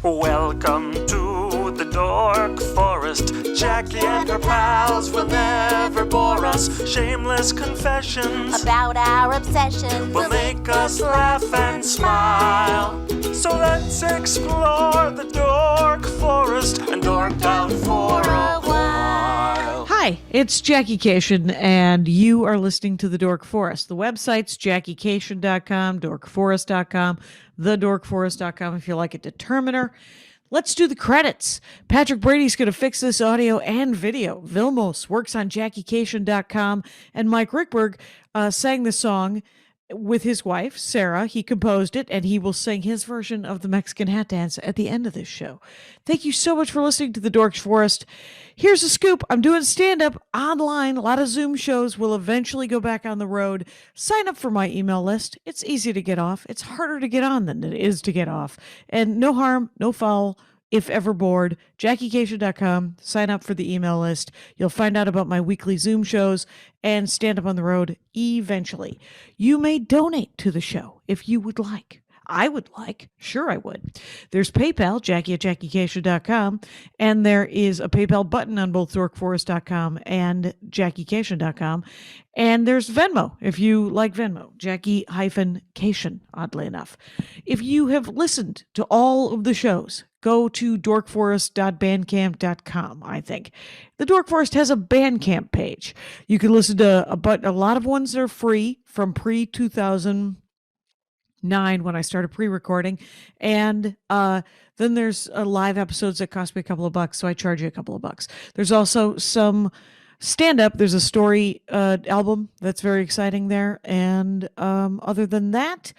Welcome to the Dork Forest. Jackie and her pals will never bore us. Shameless confessions about our obsession will make us laugh and smile. So let's explore the Dork Forest and dork out for a while. Hi, it's Jackie Cation, and you are listening to The Dork Forest. The website's JackieCation.com, dorkforest.com, thedorkforest.com if you like a determiner. Let's do the credits. Patrick Brady's going to fix this audio and video. Vilmos works on JackieCation.com, and Mike Ruekberg sang the song with his wife, Sarah. He composed it, and he will sing his version of the Mexican hat dance at the end of this show. Thank you so much for listening to The Dork Forest. Here's a scoop. I'm doing stand-up online. A lot of Zoom shows will eventually go back on the road. Sign up for my email list. It's easy to get off. It's harder to get on than it is to get off. And no harm, no foul. If ever bored, JackieCation.com, sign up for the email list. You'll find out about my weekly Zoom shows and stand up on the road eventually. You may donate to the show if you would like. I would like. Sure, I would. There's PayPal, Jackie at JackieCation.com, and there is a PayPal button on both DorkForest.com and JackieCation.com. And there's Venmo, if you like Venmo, Jackie-Cation, oddly enough. If you have listened to all of the shows, go to dorkforest.bandcamp.com, I think. The Dork Forest has a Bandcamp page. You can listen to a lot of ones that are free from pre-2009 when I started pre-recording. And then there's live episodes that cost me a couple of bucks, so I charge you a couple of bucks. There's also some stand-up. There's a story album that's very exciting there. And other than that,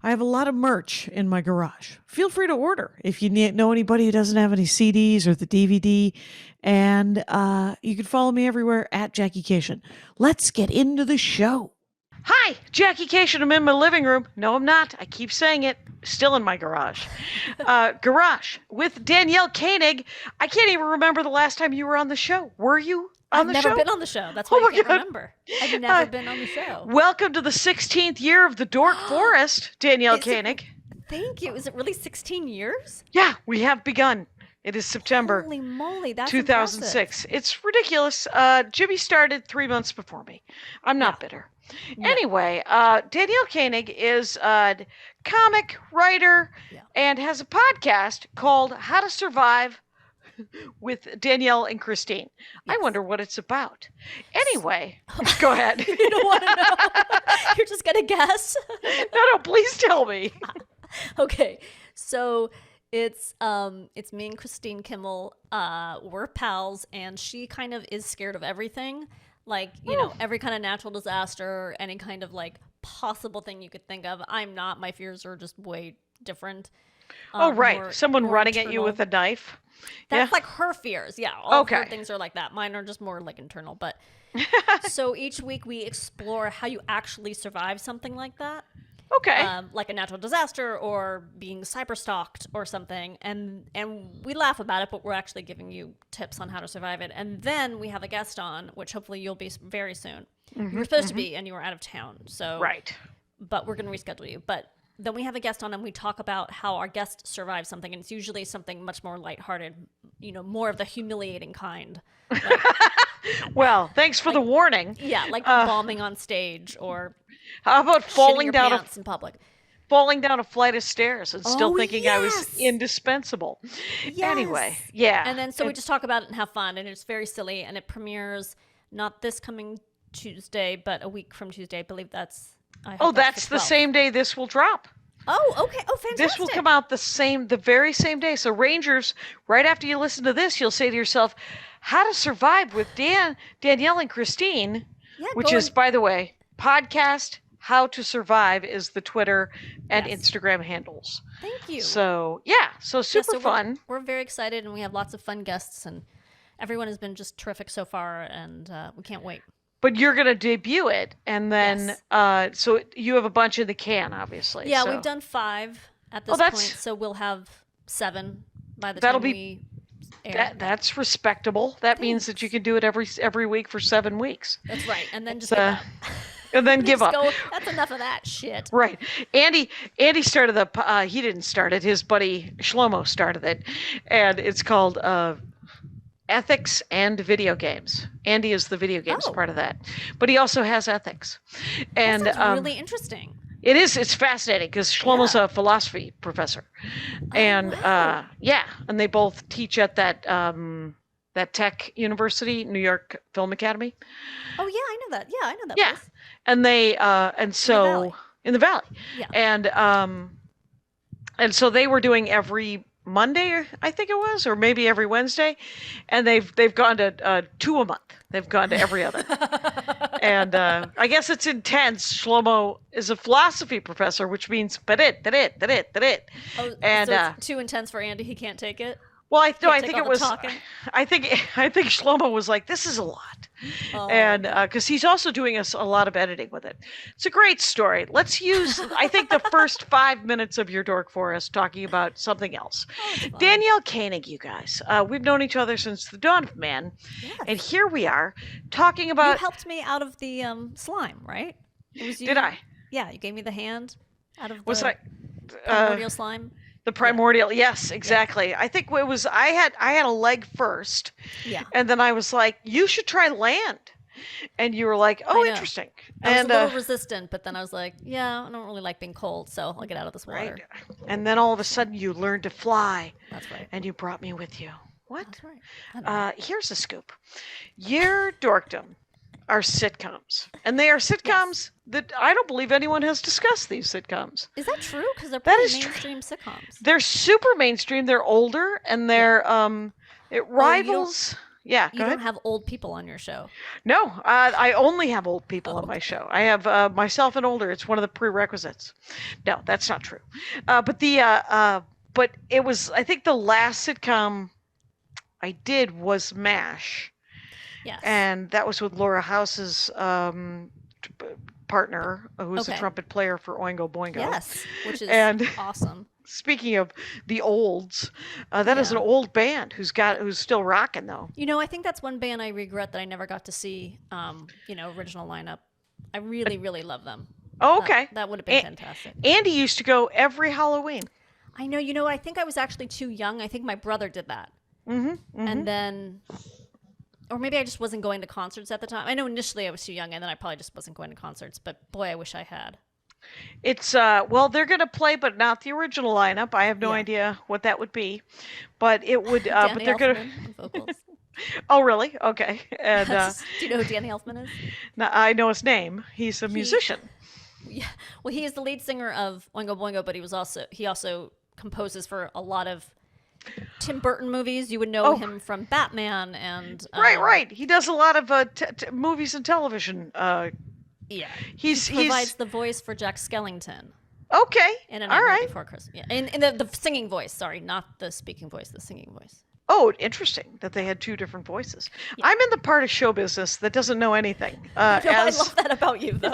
I have a lot of merch in my garage. Feel free to order if you know anybody who doesn't have any CDs or the DVD. And you can follow me everywhere at Jackie Cation. Let's get into the show. Hi, Jackie Cation. I'm in my living room. No, I'm not. I keep saying it. Still in my garage. Garage with Danielle Koenig. I can't even remember the last time you were on the show. Were you? I've never been on the show. That's why I can't remember. I've never been on the show. Welcome to the 16th year of the Dork Forest, Danielle Koenig. Thank you. Is it really 16 years? Yeah, we have begun. It is September. Holy moly, that's 2006. impressive. It's ridiculous. Jimmy started 3 months before me. I'm not bitter. No. Anyway, Danielle Koenig is a comic, writer, and has a podcast called How to Survive with Danielle and Kristine. Yes. I wonder what it's about. Anyway, go ahead. You don't want to know? You're just going to guess? No, please tell me. Okay, so it's me and Christine Kimmel. We're pals, and she kind of is scared of everything. Like, you know, every kind of natural disaster, any kind of like possible thing you could think of. I'm not. My fears are just way different. Right. Someone running internal. at you with a knife. That's like her fears. Yeah. All of her things are like that. Mine are just more like internal. But so each week we explore how you actually survive something like that. Okay. Like a natural disaster or being cyberstalked or something. And we laugh about it, but we're actually giving you tips on how to survive it. And then we have a guest on, which hopefully you'll be very soon. You were supposed to be, and you were out of town. So right. But we're going to reschedule you. But then we have a guest on, and we talk about how our guest survives something. And it's usually something much more lighthearted, you know, more of the humiliating kind. Like, well, thanks for the warning. Yeah, like bombing on stage or how about falling down in public? Falling down a flight of stairs and still thinking I was indispensable. Yes. Anyway, yeah. And then so we just talk about it and have fun, and it's very silly, and it premieres not this coming Tuesday, but a week from Tuesday. I believe that's that's the same day this will drop. Oh, okay. Oh, fantastic. This will come out the very same day. So Rangers, right after you listen to this, you'll say to yourself, How to Survive with Danielle and Kristine, which is, by the way, podcast How to Survive is the Twitter and Instagram handles. Thank you. So, super fun. We're very excited, and we have lots of fun guests, and everyone has been just terrific so far, and we can't wait. But you're going to debut it, and then, so you have a bunch in the can, obviously. Yeah, we've done 5 at this point, so we'll have 7 by the time we air. That's respectable. That means that you can do it every week for 7 weeks. That's right, and then just get and then give Just up. go, that's enough of that shit. Right. Andy started he didn't start it. His buddy Shlomo started it. And it's called Ethics and Video Games. Andy is the video games Oh. part of that. But he also has ethics. And That sounds really interesting. it's fascinating because Shlomo's Yeah. a philosophy professor. And wow. and they both teach at that tech university, New York Film Academy. Oh yeah, I know that. Yeah, I know that Yeah. place. And they Valley. in the valley. Yeah. And so they were doing every Monday, I think it was, or maybe every Wednesday, and they've gone to 2 a month. They've gone to every other. And I guess it's intense. Shlomo is a philosophy professor, which means that. Oh, And so it's too intense for Andy. He can't take it. well, I take think all it the was. talking? I think Shlomo was like, "This is a lot," Oh, and because he's also doing a lot of editing with it. It's a great story. Let's use, I think, the first 5 minutes of your Dork Forest talking about something else. it's fine. Danielle Koenig, you guys, we've known each other since the dawn of man, Yes. and here we are talking You about. helped me out of the slime, right? It was you. Did I? Yeah, you gave me the hand out of the Was I? primordial slime. The primordial, yes, exactly. I think it was I had a leg first, Yeah. and then I was like, "You should try land," and you were like, "Oh, I know. interesting." I was And a little resistant, but then I was like, yeah, I don't really like being cold, so I'll get out of this water. right, and then all of a sudden you learned to fly, That's right. and you brought me with you. What? That's right. I know. Here's a scoop. Your dorkdom are sitcoms, and they are sitcoms that I don't believe anyone has discussed. These sitcoms. Is that true? Because they're that pretty is true. mainstream sitcoms. They're super mainstream. They're older, and they're it rivals. Yeah, You go ahead. don't have old people on your show. No, I only have old people on my show. I have myself and older. It's one of the prerequisites. No, that's not true. But it was. I think the last sitcom I did was MASH, Yes. and that was with Laura House's partner, who was a Okay. trumpet player for Oingo Boingo. yes, which is And- awesome. Speaking of the olds, that is Yeah. an old band who's still rocking though. You know, I think that's one band I regret that I never got to see. Original lineup. I really, really love them. Oh, okay. That would have been fantastic. Andy used to go every Halloween. I know. You know, I think I was actually too young. I think my brother did that. And then, or maybe I just wasn't going to concerts at the time. I know initially I was too young, and then I probably just wasn't going to concerts. But boy, I wish I had. It's well, they're gonna play, but not the original lineup. I have no Yeah. idea what that would be, but it would. But Danny they're gonna. Elfman on vocals. Oh, really? Okay. And Do you know who Danny Elfman is? I know his name. He's a musician. Yeah. Well, he is the lead singer of Oingo Boingo, but he also composes for a lot of Tim Burton movies. You would know him from Batman and Right. He does a lot of movies and television. Yeah. He's Provides the voice for Jack Skellington okay. in A All Nightmare right. Before Christmas. Yeah. In the singing voice. Sorry, not the speaking voice. The singing voice. Oh, interesting that they had two different voices. I'm in the part of show business that doesn't know anything. No, I love that about you, though.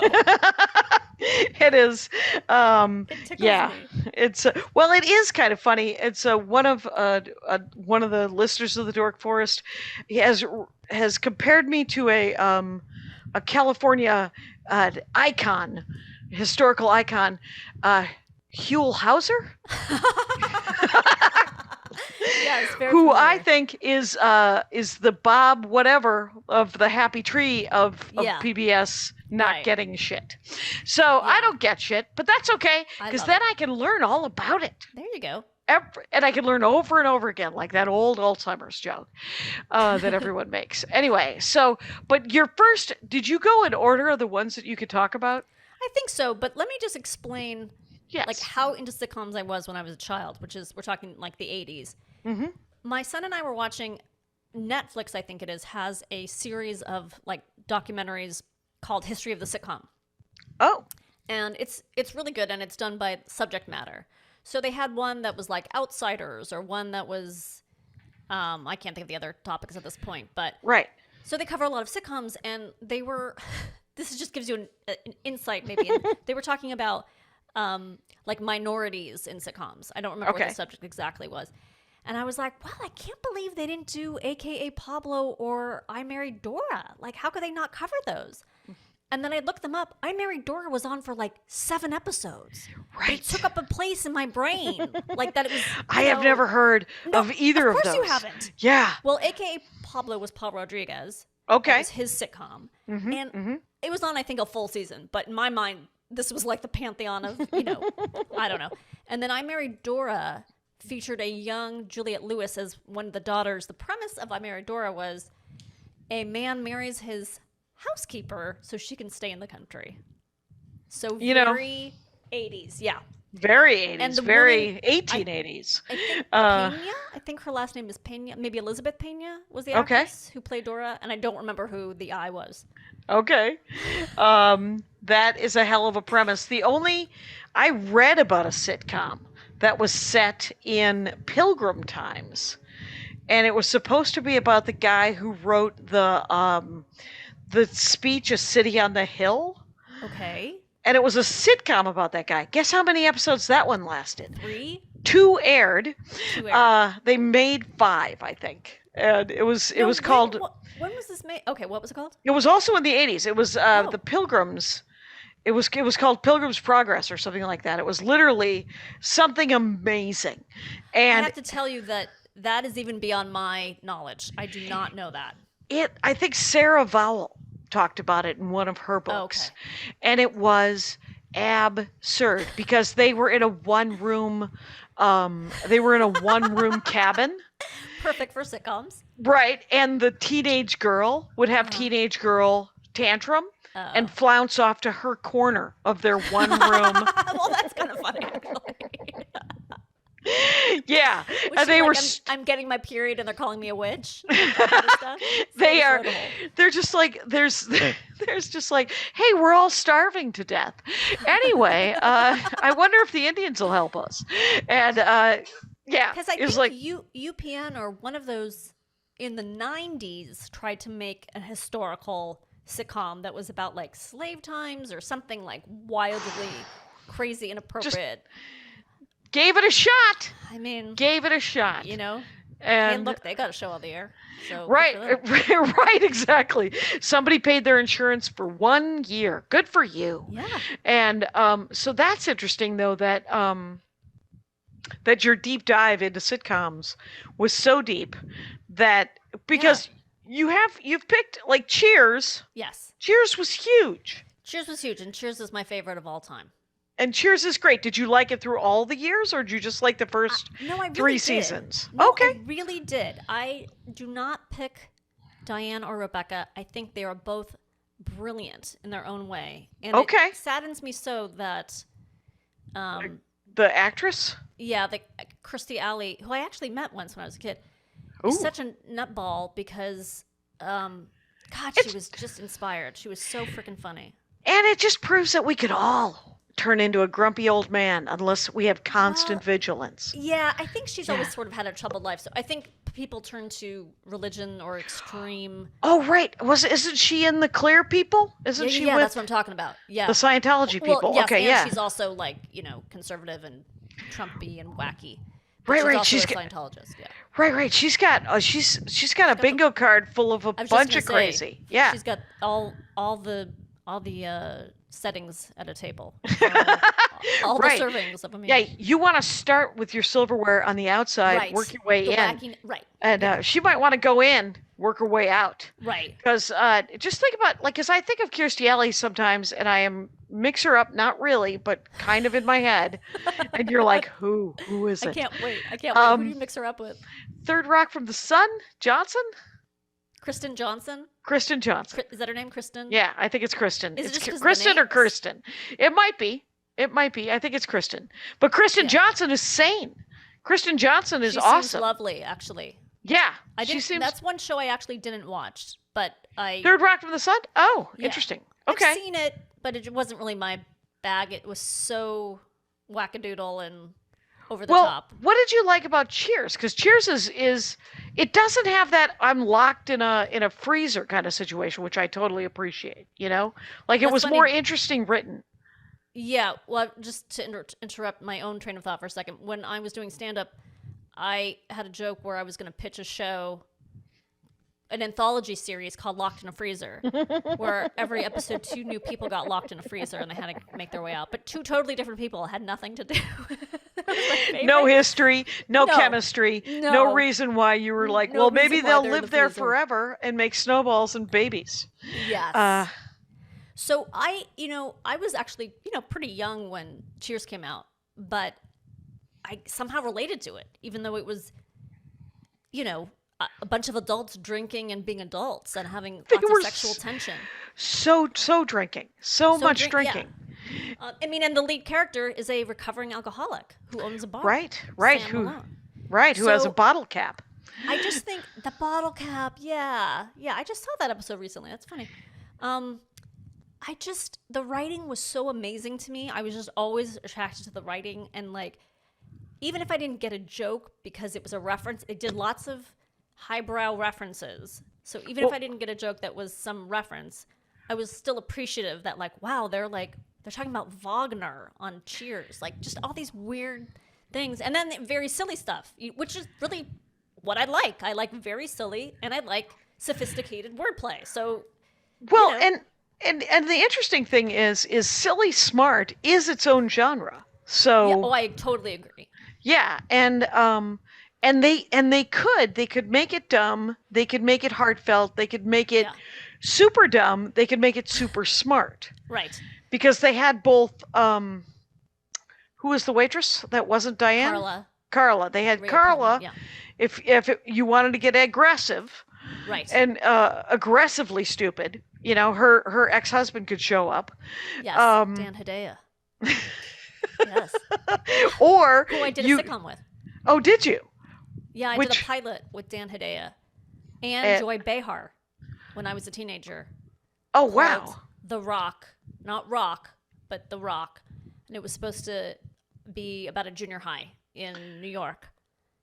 It is. It tickles Yeah, me. it's well, it is kind of funny. It's one of the listeners of the Dork Forest. He has compared me to a California icon, historical icon, Huell Hauser, Yeah, it's very who familiar. I think is the Bob whatever of the Happy Tree of Yeah. PBS not Right. getting shit. So I don't get shit, but that's okay I because love then I can learn all about it. There you go. And I can learn over and over again, like that old Alzheimer's joke that everyone makes. Anyway, but your first, did you go in order of the ones that you could talk about? I think so, but let me just explain Yes. like how into sitcoms I was when I was a child, which is we're talking like the 80s. Mm-hmm. My son and I were watching Netflix, I think it is, has a series of like documentaries called History of the Sitcom. Oh, And it's really good, and it's done by subject matter. So they had one that was like Outsiders, or one that was I can't think of the other topics at this point, but right. so they cover a lot of sitcoms, and they were this just gives you an insight maybe. And they were talking about like minorities in sitcoms. I don't remember what Okay. the subject exactly was. And I was like, wow, I can't believe they didn't do AKA Pablo or I Married Dora. Like, how could they not cover those? And then I looked them up. I Married Dora was on for like 7 episodes. But Right. it took up a place in my brain. Like that it was. I have never heard of either of Of those. course you haven't. Yeah. Well, AKA Pablo was Paul Rodriguez. Okay. That was his sitcom. And it was on, I think, a full season. But in my mind, this was like the pantheon of, I don't know. And then I Married Dora featured a young Juliette Lewis as one of the daughters. The premise of I Married Dora was a man marries his housekeeper so she can stay in the country. So very 80s, yeah. Very 80s, And the very woman- 1880s. I think Pena. I think her last name is Pena. Maybe Elizabeth Pena was the Okay. actress who played Dora, and I don't remember who the I was. Okay. That is a hell of a premise. I read about a sitcom that was set in Pilgrim times. And it was supposed to be about the guy who wrote the speech, A City on the Hill. Okay, And it was a sitcom about that guy. Guess how many episodes that one lasted? 3. 2 aired. 2 aired. They made 5, I think. And it was No, called... When was this made? Okay, what was it called? It was also in the 80s. It was the Pilgrims. It was called Pilgrim's Progress or something like that. It was literally something amazing. I And have to tell you that is even beyond my knowledge. I do not know that. I think Sarah Vowell talked about it in one of her books. Okay. And it was absurd because they were in a one-room cabin. Perfect for sitcoms. Right, and the teenage girl would have teenage girl tantrum and flounce off to her corner of their one room. Well, that's kind of funny. Actually. Yeah, Was and she they like, were. I'm getting my period, and they're calling me a witch. That kind of stuff? They So are. relatable. They're just like there's just like, hey, we're all starving to death. Anyway, I wonder if the Indians will help us. And yeah, Because I it was think like UPN or one of those in the 90s tried to make a historical sitcom that was about like slave times or something like wildly crazy inappropriate. gave it a shot. I mean, Gave it a shot. and And look, they got a show on the air. So right, good for them. right, exactly. Somebody paid their insurance for 1 year. Good for you. Yeah. And so that's interesting, though, that that your deep dive into sitcoms was so deep that because you've picked like Cheers. Yes. Cheers was huge, Cheers was huge, and Cheers is my favorite of all time. and Cheers is great. Did you like it through all the years, or did you just like the first No, I really 3 did. seasons? No, Okay. I really did. I do not pick Diane or Rebecca. I think they are both brilliant in their own way. And Okay. it saddens me so that, The actress. the Kirstie Alley, who I actually met once when I was a kid, Ooh. is such a nutball because, she was just inspired. She was so freaking funny. And it just proves that we could all turn into a grumpy old man unless we have constant vigilance. Yeah, I think she's always sort of had a troubled life. So I think people turn to religion or extreme. Oh, right. Isn't she in the Clear People? Isn't she Yeah, with that's what I'm talking about. Yeah. the Scientology people? Well, yes, okay, and yeah. she's also like, conservative and Trumpy and wacky. But Right, she's right, Also she's a got- Scientologist. Yeah. Right. She's got a bingo card full of a I was just bunch gonna of say, crazy. Yeah. She's got all the settings at a table. All Right. the servings of a meal. Yeah, you want to start with your silverware on the outside, Right. work your way The in, wacky, right. and she might want to go in, work her way out. Right. Because just think about, because I think of Kirstie Alley sometimes, and I mix her up, not really, but kind of in my head, and you're like, who is it? I can't wait. Who do you mix her up with? Third Rock from the Sun, Johnson, Kristen Johnson? Kristen Johnson. Is that her name, Kristen? Yeah, I think it's Kristen. Is it It's just 'cause of the Kristen or names? Kirsten? It might be. I think it's Kristen. But Kristen Johnson is sane. Kristen Johnson is She awesome. seems lovely, actually. Yeah, I she didn't. seems. That's one show I actually didn't watch, but I. Third Rock from the Sun. Oh, Yeah. interesting. I've Okay. seen it, but it wasn't really my bag. It was so wackadoodle and over the Well, top. what did you like about Cheers? Because Cheers is it doesn't have that I'm locked in a freezer kind of situation, which I totally appreciate. Like it That's was funny. more interesting written. Yeah, well, just to interrupt my own train of thought for a second. When I was doing stand-up, I had a joke where I was going to pitch a show an anthology series called Locked in a Freezer, where every episode 2 new people got locked in a freezer and they had to make their way out. But 2 totally different people had nothing to do. That was my favorite. No history, no No. chemistry, no No. reason why you were like, No well, maybe reason why they'll they're in live the there freezer. forever and make snowballs and babies. Yes. So I was actually, pretty young when Cheers came out, but I somehow related to it, even though it was, a bunch of adults drinking and being adults and having lots were of sexual tension. So drinking, so much drinking. Yeah. And the lead character is a recovering alcoholic who owns a bar. Right. Sam Who Malone. has a So- bottle cap. I just think the bottle cap, yeah. I just saw that episode recently. That's funny. The writing was so amazing to me. I was just always attracted to the writing, and like, even if I didn't get a joke because it was a reference, it did lots of highbrow references. So even if I didn't get a joke that was some reference, I was still appreciative that like, wow, they're talking about Wagner on Cheers, like just all these weird things, and then very silly stuff, which is really what I like. I like very silly, and I like sophisticated wordplay. So, Well, and the interesting thing is silly smart is its own genre. So I totally agree. yeah, and they could make it dumb, they could make it heartfelt, they could make it super dumb, they could make it super smart. Right. Because they had both who was the waitress that wasn't Diane? Carla. They had Rhea Carla. Perlman, yeah. If you wanted to get aggressive, Right. and aggressively stupid, her ex-husband could show up. Yes. Dan Hedaya. Yes. Or Who I did a sitcom with. Oh, did you? Yeah, I did a pilot with Dan Hedaya and Joy Behar when I was a teenager. Oh, wow. Called The Rock. Not Rock, but The Rock. And it was supposed to be about a junior high in New York.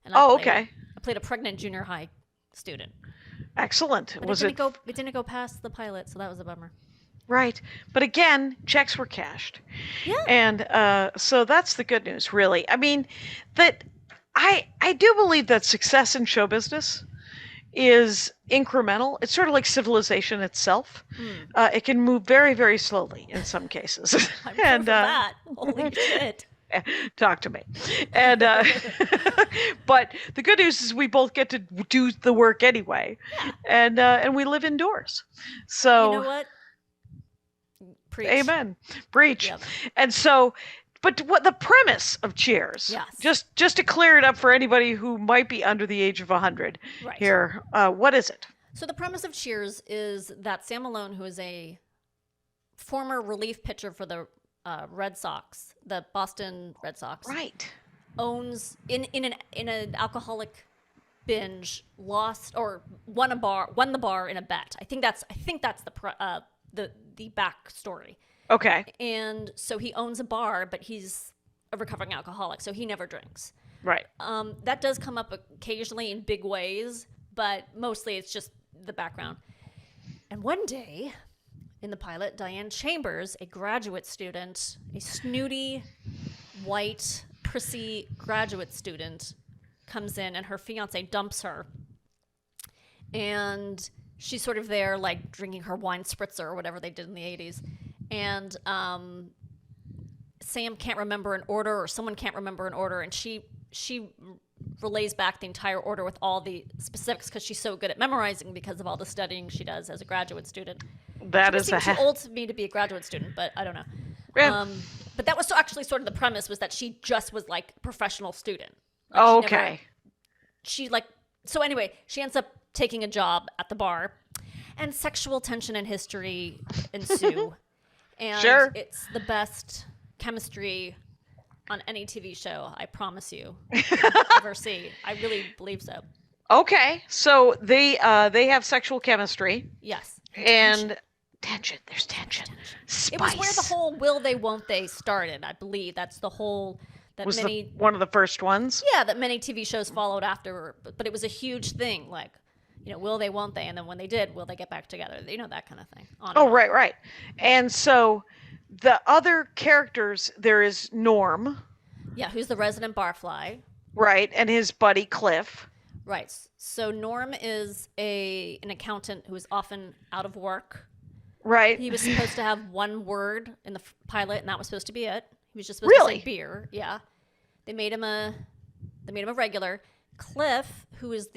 And I played a pregnant junior high student. Excellent. But it didn't go past the pilot, so that was a bummer. Right. But again, checks were cashed. Yeah. And so that's the good news, really. I mean, that I do believe that success in show business is incremental. It's sort of like civilization itself. It can move very, very slowly in some cases. I'm here for that. Holy shit. Talk to me. And but the good news is we both get to do the work anyway. Yeah. And we live indoors. So you know what? Preach. Amen. Preach. Yep. And so, but what the premise of Cheers? Yes. Just to clear it up for anybody who might be under the age of 100 Right. here, what is it? So the premise of Cheers is that Sam Malone, who is a former relief pitcher for the Red Sox, the Boston Red Sox, Right. owns in an alcoholic binge, lost or won the bar in a bet. I think that's the backstory. Okay. And so he owns a bar, but he's a recovering alcoholic, so he never drinks. Right. That does come up occasionally in big ways, but mostly it's just the background. And one day, in the pilot, Diane Chambers, a graduate student, a snooty, white, prissy graduate student, comes in and her fiance dumps her. And she's sort of there, like, drinking her wine spritzer or whatever they did in the 80s. And Sam can't remember an order, or someone can't remember an order, and she relays back the entire order with all the specifics because she's so good at memorizing because of all the studying she does as a graduate student. That is too old to me to be a graduate student, but I don't know. Yeah. But that was actually sort of the premise, was that she just was like a professional student. Oh, She never- okay. So anyway, she ends up taking a job at the bar, and sexual tension and history ensue. And Sure. It's the best chemistry on any TV show, I promise you, you'll ever see. I really believe so. Okay. So they have sexual chemistry Yes. and tension. There's tension. Spice. It was where the whole will they, won't they started, I believe. That's the whole... was one of the first ones. Yeah, that many TV shows followed after, but it was a huge thing. Like, will they, won't they? And then when they did, will they get back together? That kind of thing. Oh, right. And so the other characters, there is Norm. Yeah, who's the resident barfly. Right, and his buddy Cliff. Right. So Norm is an accountant who is often out of work. Right. He was supposed to have one word in the pilot, and that was supposed to be it. He was just supposed Really? to say beer. Yeah. They made him a regular. Cliff, who is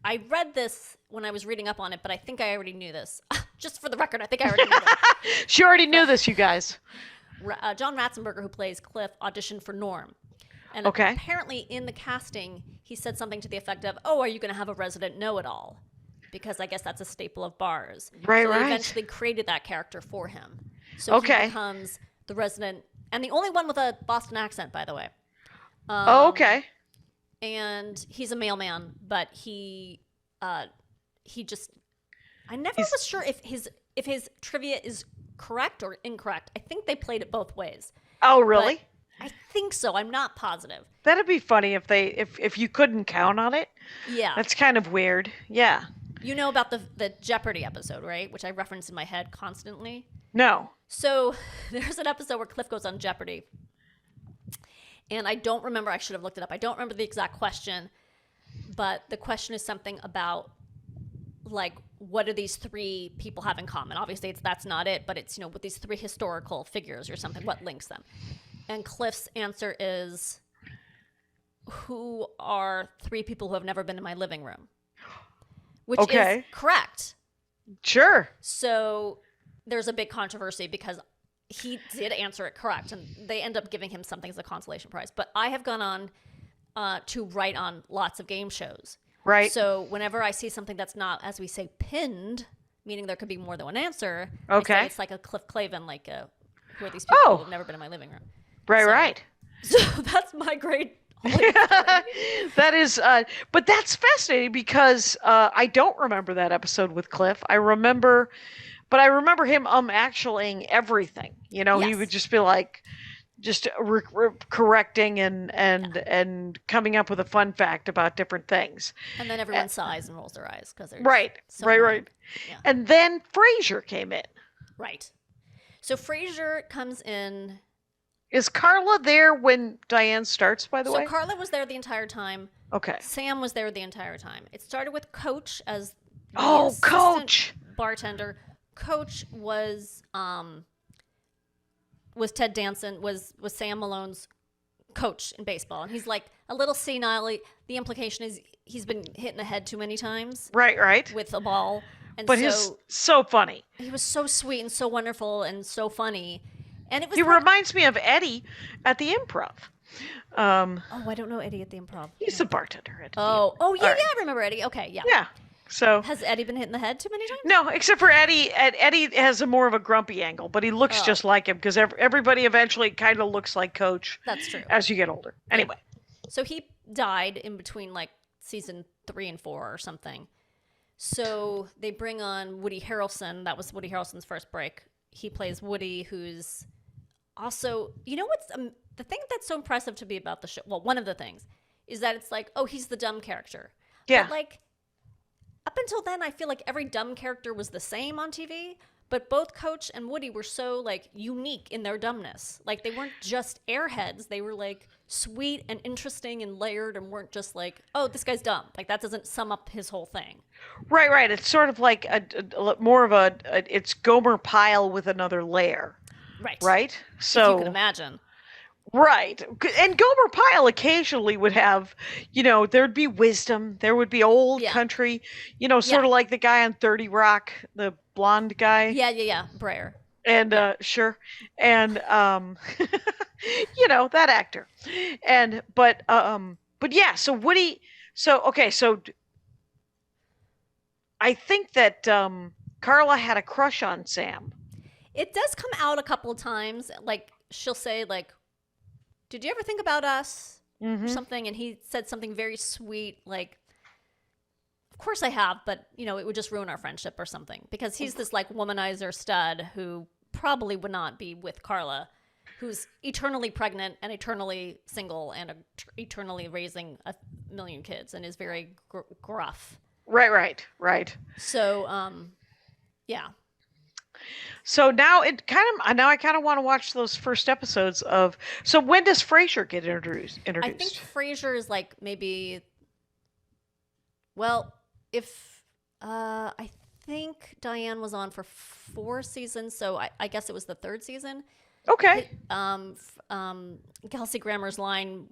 I read this when I was reading up on it, but I think I already knew this. Just for the record, I think I already knew this. She already knew this, you guys. John Ratzenberger, who plays Cliff, auditioned for Norm. And Okay. apparently in the casting, he said something to the effect of, "Oh, are you going to have a resident know-it-all?" Because I guess that's a staple of bars. Right, so they right. eventually created that character for him. So he becomes the resident, and the only one with a Boston accent, by the way. Okay. And he's a mailman, but he just, I never was sure if his trivia is correct or incorrect. I think they played it both ways. Oh, really? But I think so. I'm not positive. That'd be funny if you couldn't count on it. Yeah. That's kind of weird. Yeah. You know about the Jeopardy episode, right? Which I reference in my head constantly. No. So there's an episode where Cliff goes on Jeopardy. And I don't remember, I should have looked it up. I don't remember the exact question, but the question is something about, like, what do these three people have in common? Obviously, that's not it, but it's, with these three historical figures or something, what links them? And Cliff's answer is, who are three people who have never been in my living room? Which is correct. Sure. So there's a big controversy because he did answer it correct, and they end up giving him something as a consolation prize. But I have gone on to write on lots of game shows. Right. So whenever I see something that's not, as we say, pinned, meaning there could be more than one answer, Okay. I say it's like a Cliff Clavin, like who are these people who have never been in my living room? Right, So- right. So that's my grade. That is, but that's fascinating because I don't remember that episode with Cliff. I remember him actuallying everything. He Yes. would just be like, just correcting and coming up with a fun fact about different things. And then everyone sighs and rolls their eyes because they're Right, so right, annoying. right. Yeah. And then Frasier came in. Right. So Frasier comes in. Is Carla there when Diane starts, by the So way? Carla was there the entire time. Okay. Sam was there the entire time. It started with Coach as the Oh, assistant Coach! bartender. Coach was Ted Danson, was Sam Malone's coach in baseball, and he's like a little senile. The implication is he's been hit in the head too many times Right, right. with a ball, and But so he's so funny. he was so sweet and so wonderful and so funny, and it was He like, reminds me of Eddie at the Improv. oh, I don't know Eddie at the Improv. He's a bartender at the Oh, yeah, All right. yeah, I remember Eddie. Okay, yeah. Yeah. So Has Eddie been hit in the head too many times? no, except for Eddie. Eddie has a more of a grumpy angle, but he looks just like him because everybody eventually kind of looks like Coach. That's true. As you get older. Anyway. So he died in between like season 3 and 4 or something. So they bring on Woody Harrelson. That was Woody Harrelson's first break. He plays Woody, who's also, what's the thing that's so impressive to me about the show? Well, one of the things is that it's like, oh, he's the dumb character. Yeah. But like, up until then, I feel like every dumb character was the same on TV. But both Coach and Woody were so like unique in their dumbness. Like they weren't just airheads. They were like sweet and interesting and layered, and weren't just like, oh, this guy's dumb. Like that doesn't sum up his whole thing. Right, right. It's sort of like more of it's Gomer Pyle with another layer. Right. Right? If So you can imagine. right. And Gomer Pyle occasionally would have, there'd be wisdom. There would be old Yeah. country, sort of like the guy on 30 Rock, the blonde guy. Yeah. Breyer. And sure. And that actor. And but yeah, so Woody so I think that Carla had a crush on Sam. It does come out a couple of times. Like she'll say, like, "Did you ever think about us?" Mm-hmm. Or something, and he said something very sweet, like, "Of course I have, but it would just ruin our friendship or something." Because he's this like womanizer stud who probably would not be with Carla, who's eternally pregnant and eternally single and eternally raising 1 million kids and is very gruff. Right. So, yeah. So now I kind of want to watch those first episodes of. So when does Frasier get introduced? I think Frasier is like maybe Well, if I think Diane was on for 4 seasons, so I guess it was the 3rd season. Okay. Kelsey Grammer's line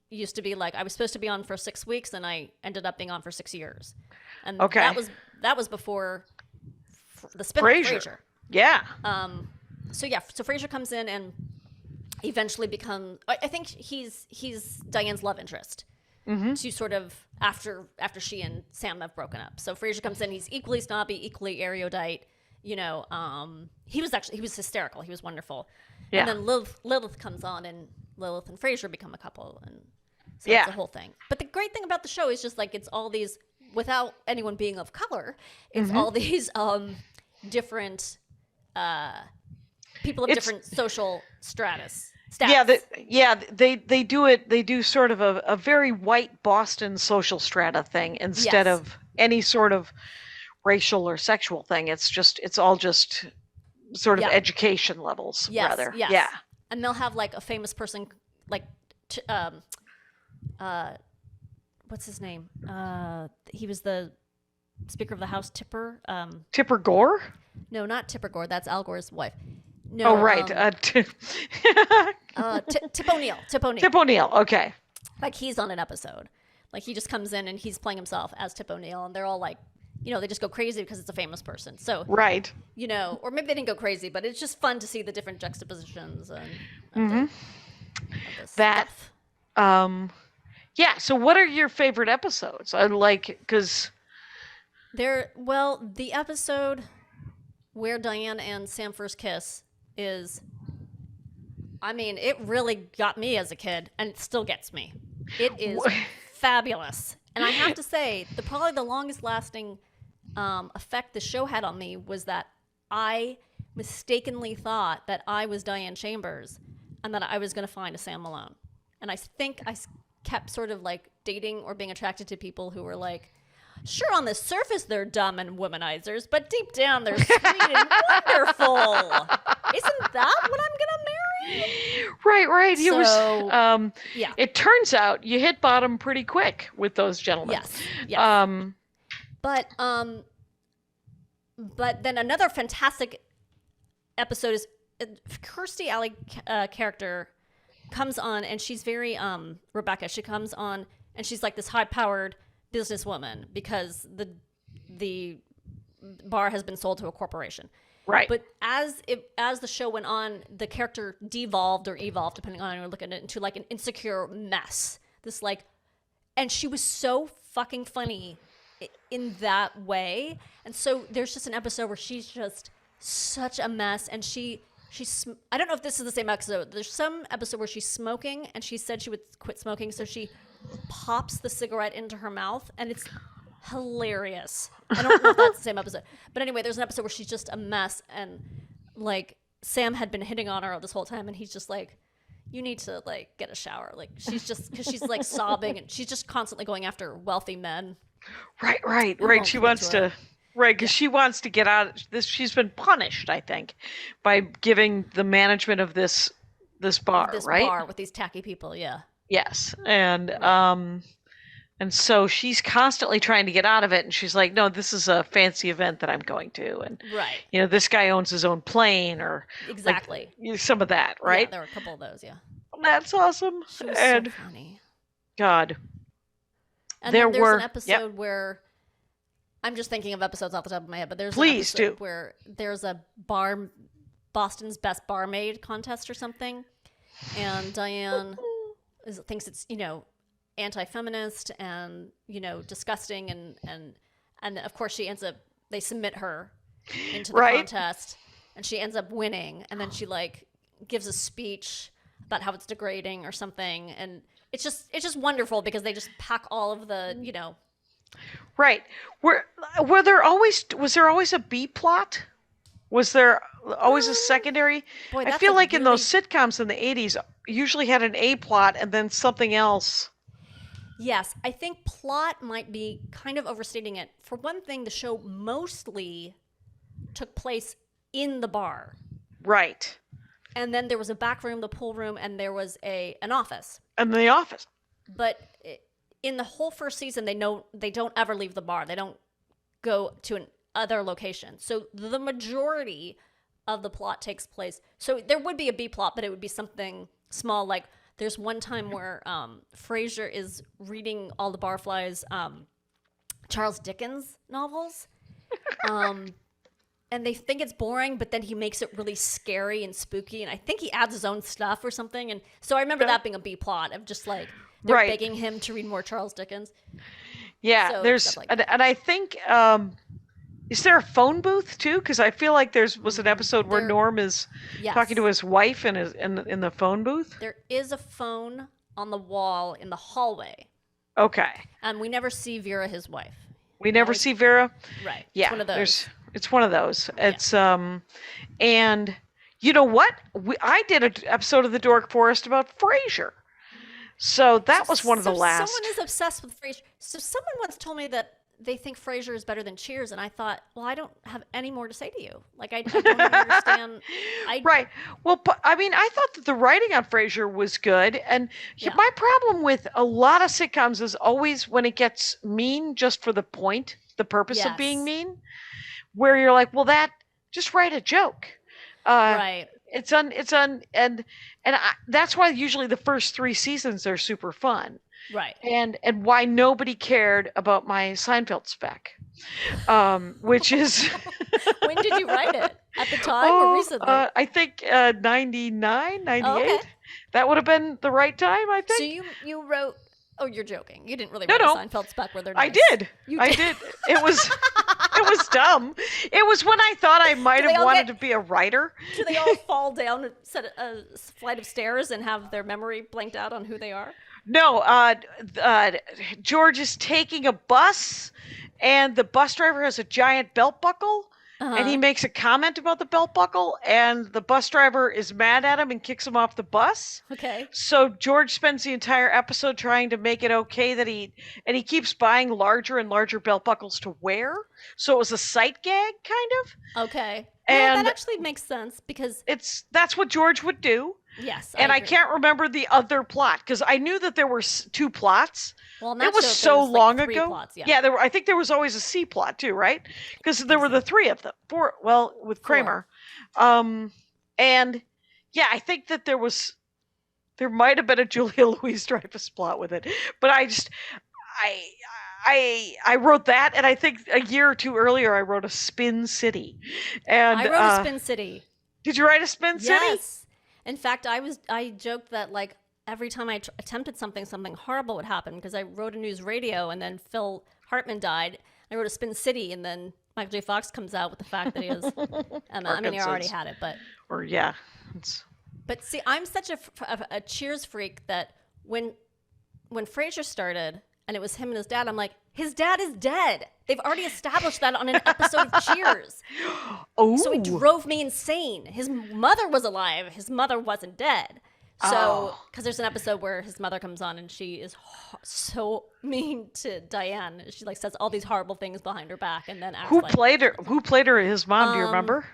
used to be like, I was supposed to be on for 6 weeks, and I ended up being on for 6 years. And Okay. that was before the spin-off Frasier. Yeah. So Frasier comes in and eventually becomes, I think he's Diane's love interest. To sort of after she and Sam have broken up. So Frasier comes in, he's equally snobby, equally erudite. He was hysterical. He was wonderful. Yeah. And then Lilith comes on, and Lilith and Frasier become a couple, and so it's the whole thing. But the great thing about the show is just like it's all these, without anyone being of color, it's all these different people of different social status. They do it. They do sort of a very white Boston social strata thing instead of any sort of racial or sexual thing. It's all just sort of education levels rather. Yes. Yeah. And they'll have like a famous person, like what's his name? He was the Speaker of the House, Tipper. Tipper Gore? No, not Tipper Gore. That's Al Gore's wife. No. Oh, right. Tip O'Neill. Tip O'Neill. Okay. Like he's on an episode. Like he just comes in and he's playing himself as Tip O'Neill, and they're all like, they just go crazy because it's a famous person. So right. Or maybe they didn't go crazy, but it's just fun to see the different juxtapositions and stuff. Yeah. So what are your favorite episodes? I like because the episode where Diane and Sam first kiss is, I mean, it really got me as a kid, and it still gets me. It is fabulous. And I have to say, probably the longest lasting effect the show had on me was that I mistakenly thought that I was Diane Chambers and that I was going to find a Sam Malone. And I think I kept sort of like dating or being attracted to people who were like, sure, on the surface they're dumb and womanizers, but deep down they're sweet and wonderful. Isn't that what I'm gonna marry? Right. It was. Yeah. It turns out you hit bottom pretty quick with those gentlemen. Yes. But then another fantastic episode is Kirstie Alley character comes on, and she's very Rebecca. She comes on and she's like this high-powered businesswoman because the bar has been sold to a corporation. Right. But as the show went on, the character devolved or evolved, depending on how you're looking at it, into like an insecure mess. And she was so fucking funny in that way. And so there's just an episode where she's just such a mess, and she's I don't know if this is the same episode. There's some episode where she's smoking, and she said she would quit smoking, so she pops the cigarette into her mouth, and it's hilarious. I don't know if that's the same episode, but anyway, there's an episode where she's just a mess, and like Sam had been hitting on her this whole time, and he's just like, you need to like get a shower. Like she's just, because she's like sobbing, and she's just constantly going after wealthy men. Right. She wants to. Right, because she wants to get out of this. She's been punished, I think, by giving the management of this bar, right? Bar with these tacky people, yeah. Yes, and so she's constantly trying to get out of it, and she's like, "No, this is a fancy event that I'm going to," and this guy owns his own plane, or exactly some of that, right? Yeah, there were a couple of those, yeah. That's awesome. She was so funny. God, and there's an episode where. I'm just thinking of episodes off the top of my head, but there's an episode where there's a Boston's Best Barmaid contest or something, and Diane thinks it's anti-feminist and disgusting, and of course they submit her into the contest, and she ends up winning, and then she like gives a speech about how it's degrading or something, and it's just wonderful because they just pack all of the Right. Was there always a B plot? Was there always a secondary? Boy, I feel like in those sitcoms in the 80s usually had an A plot and then something else. Yes, I think plot might be kind of overstating it. For one thing, the show mostly took place in the bar. Right. And then there was a back room, the pool room, and there was an office. And the office. But in the whole first season, they don't ever leave the bar. They don't go to an other location. So the majority of the plot takes place. So there would be a B plot, but it would be something small. Like there's one time where Frasier is reading all the barflies Charles Dickens novels. And they think it's boring, but then he makes it really scary and spooky. And I think he adds his own stuff or something. And so I remember that being a B plot of just like they're begging him to read more Charles Dickens. Yeah, So, there's, like and I think, is there a phone booth too? Because I feel like was an episode where Norm is talking to his wife in the phone booth. There is a phone on the wall in the hallway. Okay. And we never see Vera, his wife. We never see Vera. Right. Yeah. It's one of those. It's one of those. It's and you know what? I did an episode of the Dork Forest about Frasier. So that was one of the last. Someone is obsessed with Frasier. So someone once told me that they think Frasier is better than Cheers, and I thought, well, I don't have any more to say to you. Like, I don't even understand. Right. Well, I mean, I thought that the writing on Frasier was good, and my problem with a lot of sitcoms is always when it gets mean just for the purpose of being mean, where you're like, well, just write a joke. Right. That's why usually the first 3 seasons are super fun. Right. And why nobody cared about my Seinfeld spec, which is. When did you write it? At the time or recently? I think 99, 98. Oh, okay. That would have been the right time, I think. So you wrote. Oh, you're joking. You didn't really write a Seinfeld spec where they're nice. I did. I did. It was dumb. It was when I thought I might have wanted to be a writer. Do they all fall down a flight of stairs and have their memory blanked out on who they are? No, George is taking a bus, and the bus driver has a giant belt buckle, and he makes a comment about the belt buckle, and the bus driver is mad at him and kicks him off the bus. Okay. So George spends the entire episode trying to make it okay that he keeps buying larger and larger belt buckles to wear. So it was a sight gag, kind of. Okay. And well, that actually makes sense because that's what George would do. Yes. I can't remember the other plot because I knew that there were 2 plots. Well, it was so long ago. Plots, yeah, I think there was always a C plot too, right? Because there were the 3 of them. 4, well, with Kramer. 4. And yeah, I think that there might have been a Julia Louis-Dreyfus plot with it, but I wrote that, and I think a year or 2 earlier I wrote a Spin City. And I wrote a Spin City. Did you write a Spin City? Yes. In fact, I joked that like every time I attempted something horrible would happen because I wrote a news radio and then Phil Hartman died. I wrote a Spin City and then Michael J. Fox comes out with the fact that he is. And I mean, he already had it, but. Or yeah. But see, I'm such a Cheers freak that when Frasier started and it was him and his dad, I'm like, his dad is dead. They've already established that on an episode of Cheers. Oh. So it drove me insane. His mother was alive. His mother wasn't dead. So, because there's an episode where his mother comes on and she is so mean to Diane. She like says all these horrible things behind her back and then acts Who played her? His mom? Do you remember?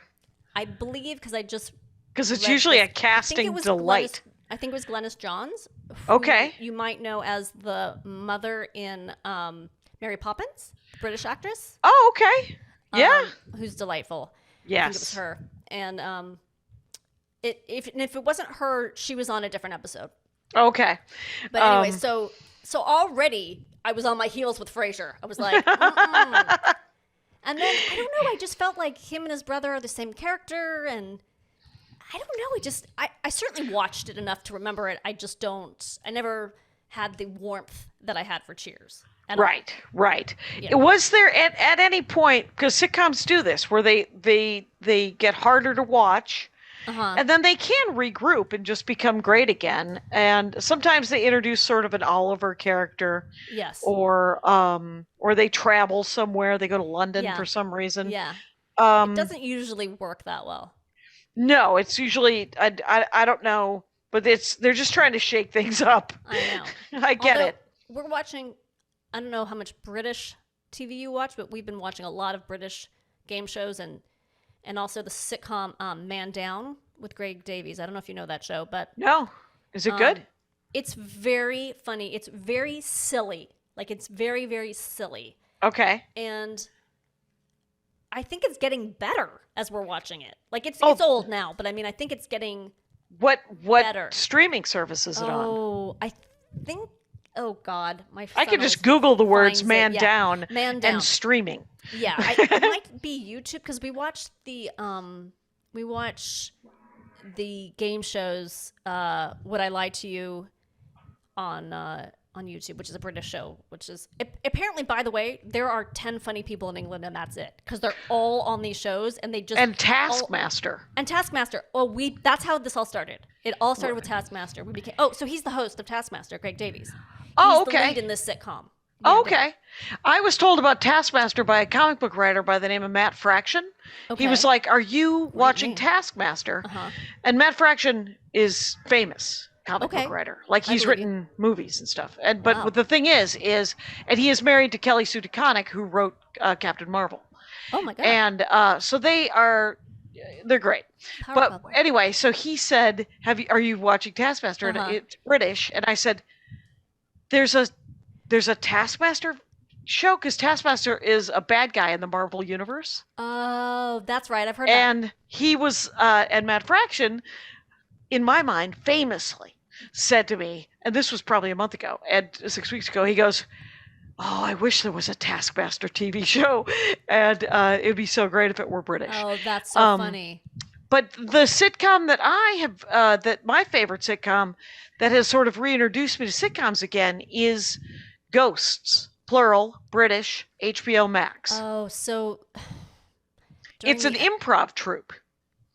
I believe because it's usually a casting delight. I think it was Glennis Johns. Okay. You might know as the mother in Mary Poppins, the British actress. Oh, okay. Yeah. Who's delightful. Yes. I think it was her. And if it wasn't her, she was on a different episode. Okay. But anyway, so already I was on my heels with Frasier. I was like, mm-mm. And then I don't know. I just felt like him and his brother are the same character, and I don't know. I certainly watched it enough to remember it. I just don't. I never had the warmth that I had for Cheers. Right. You know. Was there at any point, because sitcoms do this, where they get harder to watch, and then they can regroup and just become great again. And sometimes they introduce sort of an Oliver character. Yes. Or they travel somewhere. They go to London for some reason. Yeah. It doesn't usually work that well. No, it's usually I don't know, but they're just trying to shake things up. I know. I get it. We're watching. I don't know how much British TV you watch, but we've been watching a lot of British game shows and also the sitcom Man Down with Greg Davies. I don't know if you know that show, but no, is it good? It's very funny. It's very silly. Like, it's very, very silly. Okay. And I think it's getting better as we're watching it. Like, it's old now, but I mean, I think it's getting What better. streaming service is it on? Oh, I think. Oh God, my. I son could just always Google the words finds "man it. Yeah. down" Man down. and streaming. Yeah, it might be YouTube because we watched the game shows. Would I Lie to You? On YouTube, which is a British show, which is apparently, by the way, there are 10 funny people in England and that's it, because they're all on these shows and they just And Taskmaster. Oh, that's how this all started. It all started with Taskmaster. We became so he's the host of Taskmaster, Greg Davies. He's the lead in this sitcom. Oh, okay. I was told about Taskmaster by a comic book writer by the name of Matt Fraction. Okay. He was like, "Are you watching name. Taskmaster?" Uh-huh. And Matt Fraction is famous comic book writer. Like, he's believe written movies and stuff. But Wow. the thing is and he is married to Kelly Sue DeConnick, who wrote Captain Marvel. Oh my God. And so they're great. Power But couple. anyway, so he said, are you watching Taskmaster? Uh-huh. And it's British. And I said, there's a Taskmaster show, because Taskmaster is a bad guy in the Marvel universe. Oh, that's right. I've heard that. And he was, and Matt Fraction, in my mind, famously said to me, and this was probably a month ago, and 6 weeks ago, he goes, "Oh, I wish there was a Taskmaster TV show, and it'd be so great if it were British." Oh, that's so funny. But the sitcom that I have, that my favorite sitcom that has sort of reintroduced me to sitcoms again is Ghosts, plural, British, HBO Max. Oh, so It's an improv troupe.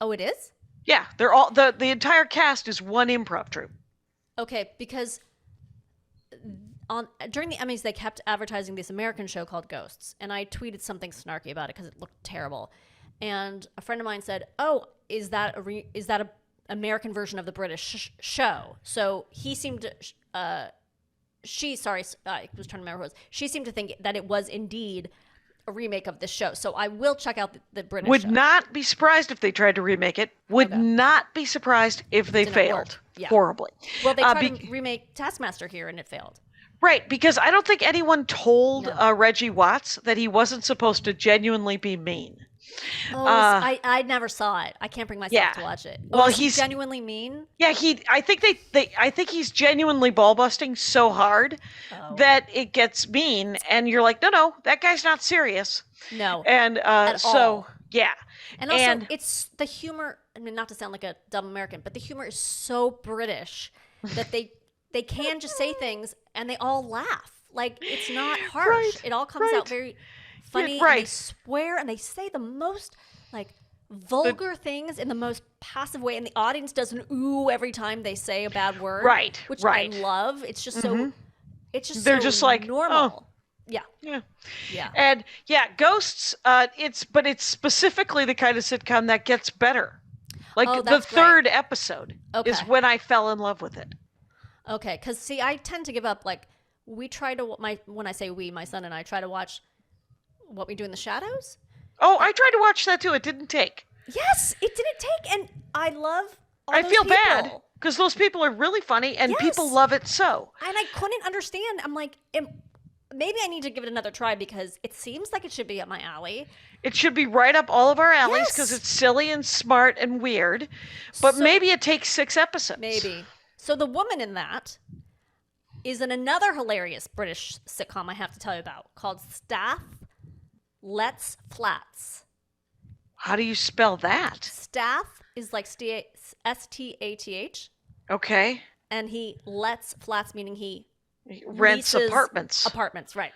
Oh, it is? Yeah, they're all the entire cast is one improv troupe. Okay, because during the Emmys they kept advertising this American show called Ghosts, and I tweeted something snarky about it because it looked terrible. And a friend of mine said, "Oh, is that a American version of the British show?" So he seemed to. I was trying to remember who it was. She seemed to think that it was indeed a remake of this show. So I will check out the British Would show. not be surprised if they tried to remake it. Would not be surprised if they Didn't failed work. Yeah. horribly. Well, they tried to remake Taskmaster here, and it failed. Right, because I don't think anyone told Reggie Watts that he wasn't supposed to genuinely be mean. Oh, I never saw it. I can't bring myself to watch it. Well, is he he's genuinely mean. Yeah, I think he's genuinely ball busting so hard that it gets mean, and you're like, no, that guy's not serious. No, and at all. yeah, and also it's the humor. I mean, not to sound like a dumb American, but the humor is so British that they can just say things and they all laugh. Like, it's not harsh. Right, it all comes out very funny. Yeah, right. And they swear and they say the most like vulgar things in the most passive way, and the audience does an ooh every time they say a bad word. Right, which right. I love. It's just so. It's just They're so just like, normal. Yeah. And Ghosts. It's specifically the kind of sitcom that gets better. Like, the that's third episode is Okay. when I fell in love with it. Okay, because see, I tend to give up. Like, we try to when I say we, my son and I try to watch What We Do in the Shadows. Oh, I tried to watch that too. It didn't take. Yes, it didn't take, and I love. I feel bad because those people are really funny and people Yes. love it so. And I couldn't understand. I'm like, maybe I need to give it another try because it seems like it should be up my alley. It should be right up all of our alleys because Yes. it's silly and smart and weird. But So- maybe it takes 6 episodes. Maybe. So the woman in that is in another hilarious British sitcom I have to tell you about called Staff Lets Flats. How do you spell that? Staff is like STATH, Okay. and he lets flats, meaning he Rents leases apartments. Apartments, right.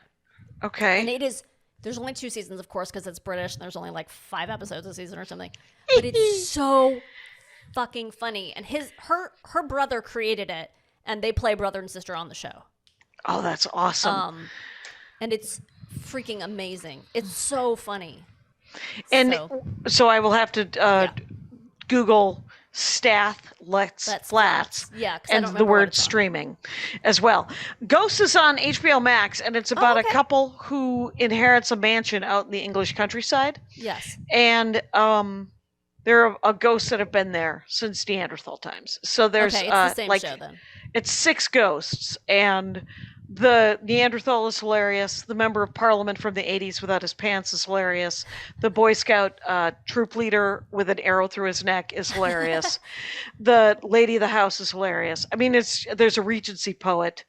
And Okay. it is, there's only 2 seasons, of course, because it's British, and there's only like 5 episodes a season or something. But it's so fucking funny. And her brother created it, and they play brother and sister on the show. Oh, that's awesome. And it's freaking amazing. It's so funny. And so I will have to Google Staff Lets That's Flats. Yeah, 'cause I and don't the remember what word it's on. streaming as well. Ghost is on HBO Max, and it's about okay. a couple who inherits a mansion out in the English countryside. Yes. And there are ghosts that have been there since Neanderthal times. So there's Okay, it's the same like show then. It's 6 ghosts, and the Neanderthal is hilarious. The member of parliament from the 80s without his pants is hilarious. The Boy Scout troop leader with an arrow through his neck is hilarious. The lady of the house is hilarious. I mean, there's a Regency poet.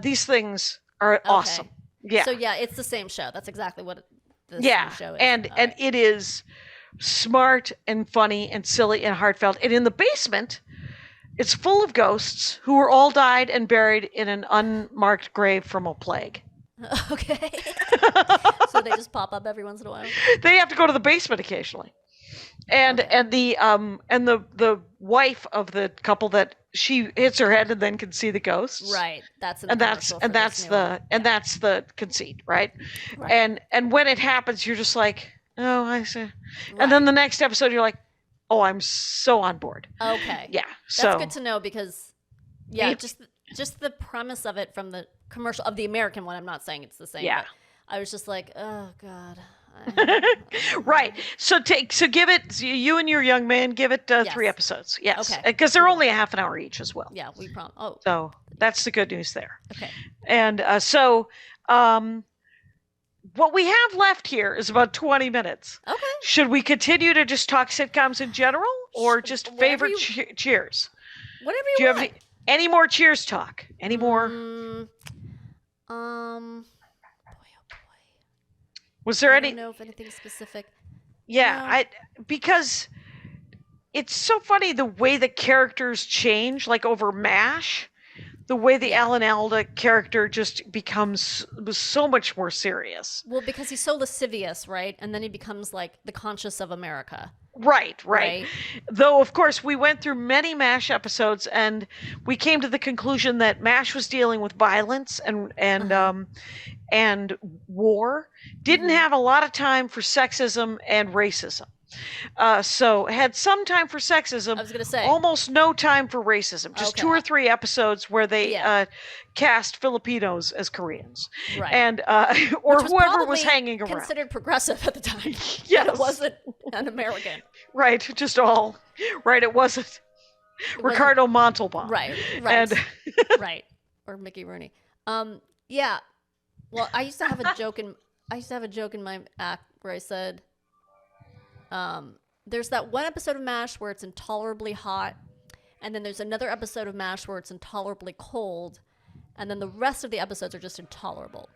These things are awesome. Yeah. So yeah, it's the same show. That's exactly what the Yeah, same show is. and All right. it is smart and funny and silly and heartfelt. And in the basement, it's full of ghosts who were all died and buried in an unmarked grave from a plague. Okay. So they just pop up every once in a while. They have to go to the basement occasionally. And the wife of the couple that she hits her head and then can see the ghosts. Right. That's in the And that's commercial for and this that's new the one. and that's the conceit, right? Right. And when it happens, you're just like, oh, I see. Right. And then the next episode, you're like, oh, I'm so on board. Okay. Yeah. That's So good to know because just the premise of it from the commercial of the American one. I'm not saying it's the same. Yeah. But I was just like, oh God. right. So give it, you and your young man, give it 3 episodes. Yes. Okay. Because they're only a half an hour each as well. Yeah, we prom. Oh, So that's the good news there. okay. And what we have left here is about 20 minutes. Okay. Should we continue to just talk sitcoms in general or just Whatever favorite you- cheers? Whatever Do you you have want. any more cheers talk? Any more? Boy, oh boy. Was there I any? don't know if anything specific. Yeah, No. because it's so funny the way the characters change, like over MASH. The way the Alan Alda character just was so much more serious. Well, because he's so lascivious, right? And then he becomes like the conscious of America. Right. Though, of course, we went through many MASH episodes, and we came to the conclusion that MASH was dealing with violence and war. Didn't have a lot of time for sexism and racism. So had some time for sexism. I was gonna say. Almost no time for racism. Just 2 or 3 episodes where they cast Filipinos as Koreans, Right. and or Which was whoever was probably hanging around. considered progressive at the time. Yes. It wasn't an American. Right, just all right. It wasn't Ricardo Montalban. Right. And Right. Or Mickey Rooney. Yeah. Well, I used to have a joke in my act where I said, there's that one episode of MASH where it's intolerably hot, and then there's another episode of MASH where it's intolerably cold, and then the rest of the episodes are just intolerable.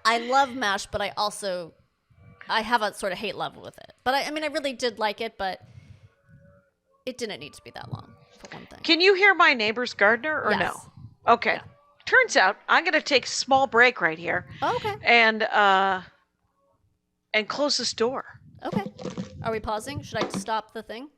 I love MASH, but I have a sort of hate love with it. But I mean, I really did like it, but it didn't need to be that long, for one thing. can you hear my neighbor's gardener or Yes. no? Okay. Yeah. Turns out I'm going to take a small break right here Oh, okay. and close this door. Okay. Are we pausing? Should I stop the thing?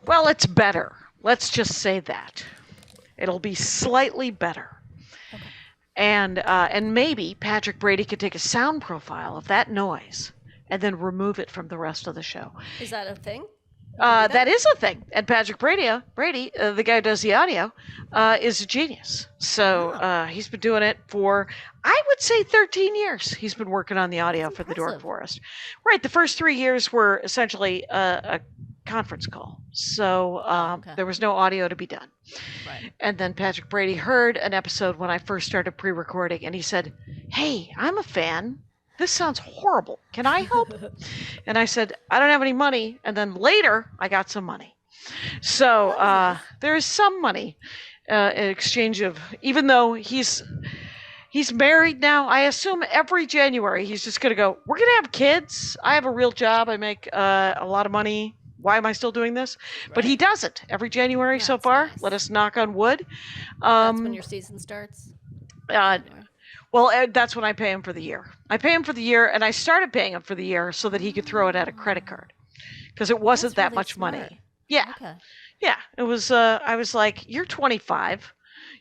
Well, it's better. Let's just say that. It'll be slightly better. Okay. And maybe Patrick Brady could take a sound profile of that noise and then remove it from the rest of the show. Is that a thing? That is a thing. And Patrick Brady, the guy who does the audio, is a genius. So he's been doing it for, I would say, 13 years. He's been working on the audio for the Dork impressive. Forest. Right. The first 3 years were essentially a conference call. So okay. there was no audio to be done. Right. And then Patrick Brady heard an episode when I first started pre-recording, and he said, "Hey, I'm a fan. This sounds horrible. Can I help?" And I said, "I don't have any money." And then later, I got some money. So there is some money in exchange of, even though he's married now, I assume every January he's just going to go, "We're going to have kids. I have a real job. I make a lot of money. Why am I still doing this?" But he does it every January so That's far. nice. Let us knock on wood. That's when your season starts. Well, that's when I pay him for the year. I pay him for the year, and I started paying him for the year so that he could throw it at a credit card, because it wasn't That's that really much smart. money. Yeah, Okay. yeah. It was. I was like, "You're 25.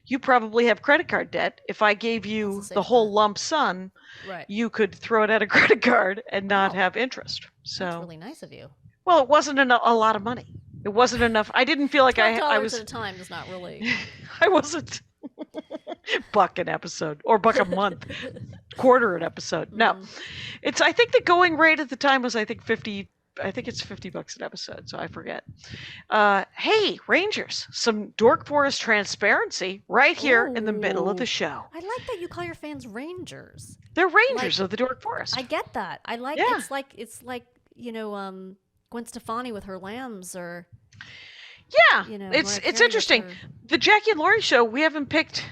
You probably have credit card debt. If I gave you That's a the safe whole bet. lump sum, Right. you could throw it at a credit card and not Wow. have interest." So, That's really nice of you. well, it wasn't a lot of money. It wasn't enough. I didn't feel like $12 I was. at a time is not really. I wasn't. buck an episode or buck a month, quarter an episode. No, I think the going rate at the time was, I think it's $50 an episode. So I forget. Hey, Rangers, some Dork Forest transparency right here in the middle of the show. I like that you call your fans Rangers. They're Rangers of the Dork Forest. I get that. I like it's like Gwen Stefani with her lambs, or it's interesting. The Jackie and Laurie show, we haven't picked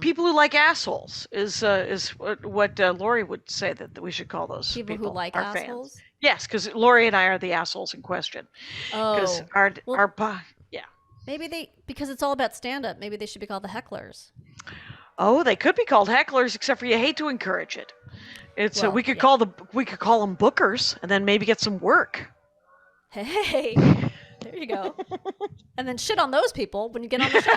people who like assholes is what Laurie would say that we should call those people who like our assholes. Fans. Yes, because Laurie and I are the assholes in question. Because maybe because it's all about stand-up. Maybe they should be called the hecklers. Oh, they could be called hecklers, except for you hate to encourage it. It's we could call them bookers, and then maybe get some work. Hey, there you go. And then shit on those people when you get on the show.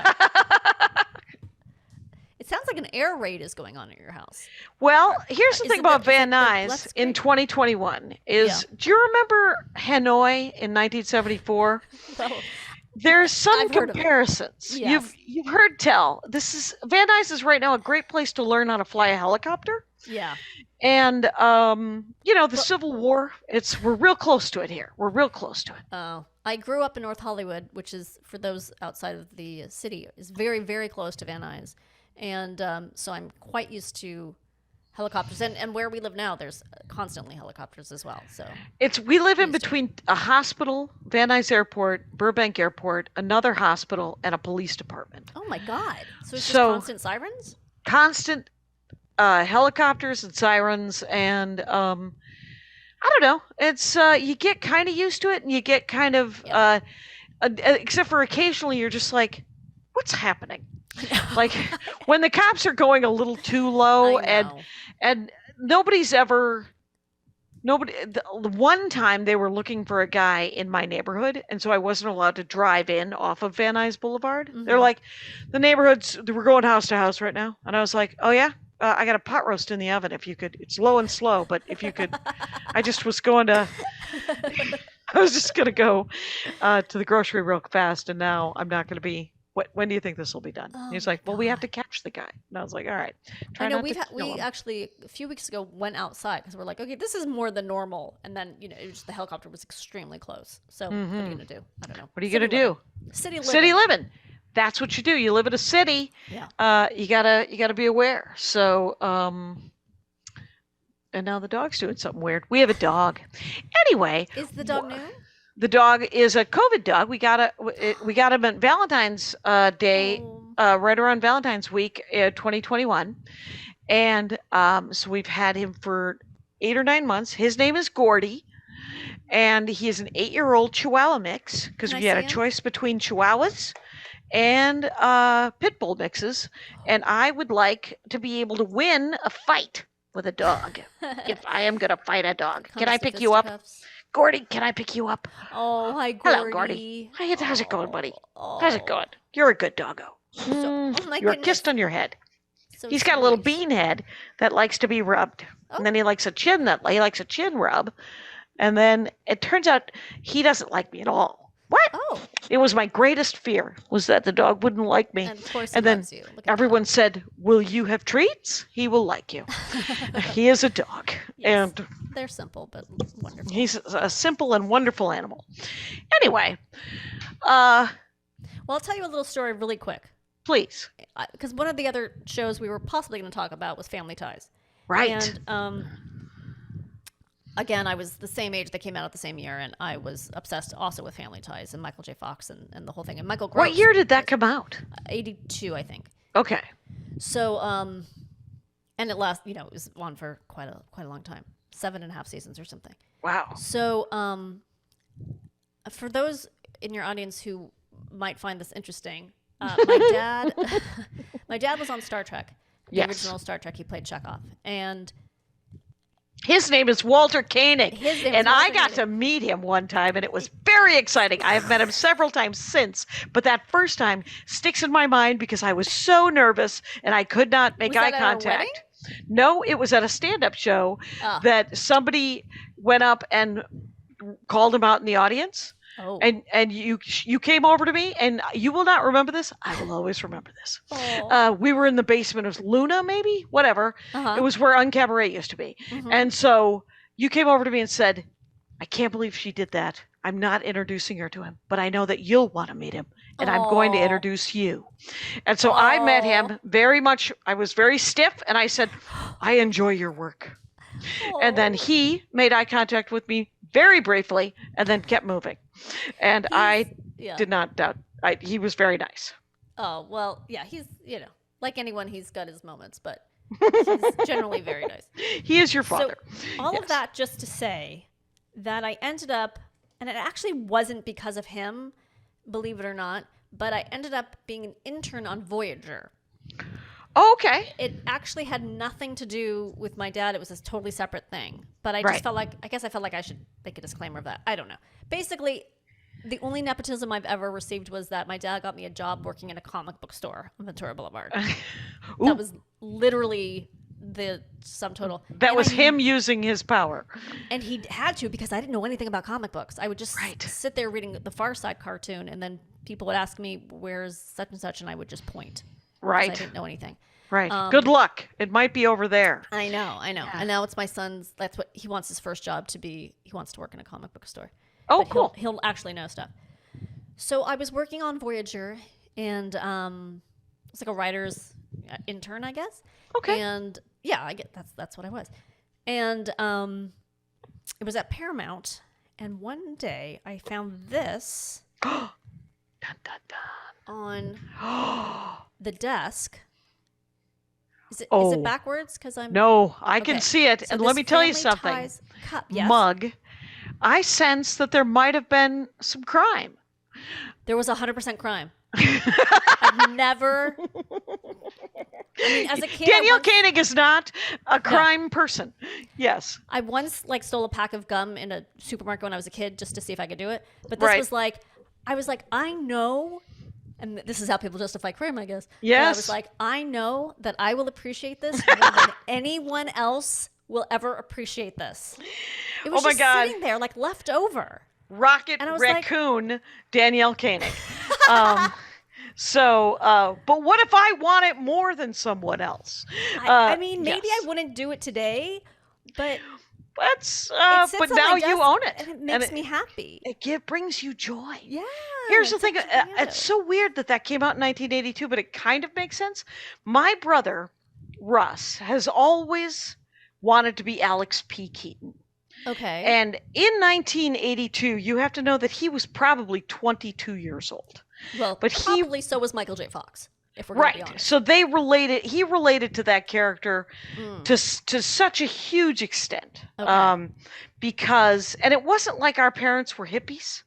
It sounds like an air raid is going on at your house. Well, here's the thing about Van Nuys in 2021 is, do you remember Hanoi in 1974? Well, there's some comparisons. Yes. You've heard tell. Van Nuys is right now a great place to learn how to fly a helicopter. Yeah. And the Civil War, we're real close to it here. We're real close to it. Oh. I grew up in North Hollywood, which is, for those outside of the city, is very, very close to Van Nuys. And so I'm quite used to helicopters. And where we live now, there's constantly helicopters as well. So we live in between a hospital, Van Nuys Airport, Burbank Airport, another hospital, and a police department. Oh my God. So it's just constant sirens? Constant helicopters and sirens, and I don't know. It's you get kind of used to it, and you get kind of except for occasionally you're just like, what's happening? Like when the cops are going a little too low, and the one time they were looking for a guy in my neighborhood, and so I wasn't allowed to drive in off of Van Nuys Boulevard. Mm-hmm. They're like, the neighborhoods, we're going house to house right now. And I was like, oh yeah? I got a pot roast in the oven if you could. It's low and slow, but if you could. I was just going to go to the grocery real fast, and now I'm not going to be. When do you think this will be done? Oh, he's like, well, we have to catch the guy. And I was like, all right. I know we actually a few weeks ago went outside because we're like, okay, this is more than normal. And then the helicopter was extremely close. So what are you gonna do? I don't know. What are you gonna do? City living. City living. That's what you do. You live in a city. Yeah. You gotta be aware. So and now the dog's doing something weird. We have a dog. Anyway. Is the dog new? The dog is a COVID dog. We got him at Valentine's Day, right around Valentine's week, 2021, and so we've had him for 8 or 9 months. His name is Gordy, and he is an 8-year-old Chihuahua mix because we had a choice between Chihuahuas and Pit Bull mixes, and I would like to be able to win a fight with a dog if I am going to fight a dog. Can I pick you up? Gordy, can I pick you up? Oh, hi, Gordy. Hello, Gordy. Hi, how's it going, buddy? How's it going? You're a good doggo. You're kissed on your head. So He's got a little bean head that likes to be rubbed. And then he likes a chin rub. And then it turns out he doesn't like me at all. What? Oh. It was my greatest fear, was that the dog wouldn't like me. And of course and then loves you. Everyone said, will you have treats? He will like you. He is a dog. Yes. And they're simple, but wonderful. he's a simple and wonderful animal. Anyway. Well, I'll tell you a little story really quick. Please. Because one of the other shows we were possibly going to talk about was Family Ties. Right. And again, I was the same age that came out at the same year, and I was obsessed also with Family Ties and Michael J. Fox and the whole thing. And Michael Gross. What year did that come out? 82, I think. Okay. So, and it it was on for quite a long time, 7.5 seasons or something. Wow. So, for those in your audience who might find this interesting, my dad was on Star Trek, the original Star Trek. He played Chekhov, and his name is Walter Koenig, and I got Koenig. to meet him one time, and it was very exciting. I have met him several times since, but that first time sticks in my mind because I was so nervous and I could not make eye contact. No, it was at a stand-up show that somebody went up and called him out in the audience. Oh. And you came over to me, and you will not remember this. I will always remember this. We were in the basement of Luna, maybe, whatever. It was where Uncabaret used to be, and so you came over to me and said, "I can't believe she did that. I'm not introducing her to him, but I know that you'll want to meet him, and I'm going to introduce you." And so I met him very much. I was very stiff, and I said, "I enjoy your work." And then he made eye contact with me very briefly and then kept moving. And I did not doubt. He was very nice. Oh, well, yeah, he's, like anyone, he's got his moments, but he's generally very nice. He is your father. So all of that just to say that I ended up, and it actually wasn't because of him, believe it or not, but I ended up being an intern on Voyager. Oh, okay. It actually had nothing to do with my dad. It was a totally separate thing. But I just felt like, I felt like I should make a disclaimer of that. I don't know. Basically, the only nepotism I've ever received was that my dad got me a job working in a comic book store on Ventura Boulevard. That was literally the sum total. That was him using his power. And he had to, because I didn't know anything about comic books. I would just sit there reading the Far Side cartoon, and then people would ask me, "Where's such and such?" And I would just point. Right. I didn't know anything. Right. Good luck. It might be over there. I know. Yeah. And now it's my son's. That's what he wants his first job to be. He wants to work in a comic book store. Oh, but cool. He'll actually know stuff. So I was working on Voyager, and it's like a writer's intern, I guess. Okay. And yeah, I get that's what I was. And it was at Paramount, and one day I found this Dun, dun, dun. on the desk. Is it backwards? Because I'm No, I can see it. So and let me tell you something. Cup, yes. Mug. I sense that there might have been some crime. There was 100% crime. I've never. I mean, as a kid, Danielle Koenig is not a crime person. Yes. I once stole a pack of gum in a supermarket when I was a kid just to see if I could do it. But this was like, I was like, I know. And this is how people justify crime, I guess. Yes. But I was like, I know that I will appreciate this more than anyone else will ever appreciate this. It was just sitting there, like left over. Rocket Raccoon, Danielle Koenig. But what if I want it more than someone else? I mean, maybe I wouldn't do it today, but but now you own it. And it makes me happy. It brings you joy. Yeah. Here's the thing. It's so weird that came out in 1982, but it kind of makes sense. My brother, Russ, has always wanted to be Alex P. Keaton. Okay. And in 1982, you have to know that he was probably 22 years old. Well, but probably so was Michael J. Fox, if we're going to be honest. So he related to that character to such a huge extent. Okay. Because, and it wasn't like our parents were hippies,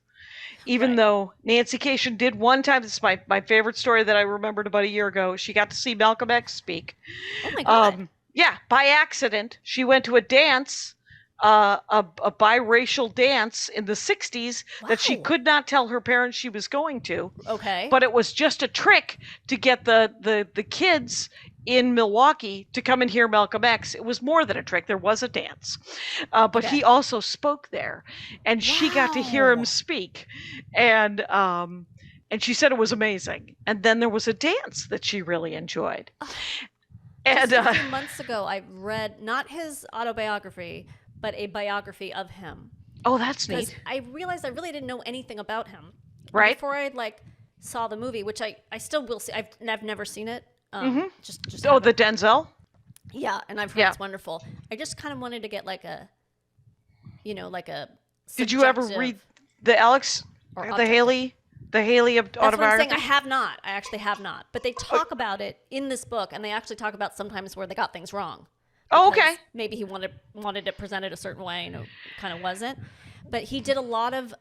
even though Nancy Cation did one time. This is my favorite story that I remembered about a year ago. She got to see Malcolm X speak. Oh my God. Yeah, by accident. She went to a dance, a biracial dance in the 60s that she could not tell her parents she was going to. Okay. But it was just a trick to get the kids in Milwaukee to come and hear Malcolm X. It was more than a trick. There was a dance. But he also spoke there. And she got to hear him speak. And she said it was amazing. And then there was a dance that she really enjoyed. Just a few months ago, I read not his autobiography, but a biography of him. Oh, that's neat. I realized I really didn't know anything about him. Right. Before I saw the movie, which I still will see. I've never seen it. Just the Denzel? Yeah, and I've heard it's wonderful. I just kind of wanted to get like a Did you ever read the Alex or the Haley autobiography? That's what I'm saying. I have not. I actually have not. But they talk about it in this book, and they actually talk about sometimes where they got things wrong. Oh, okay. Maybe he wanted it presented a certain way, and it kind of wasn't. But he did a lot of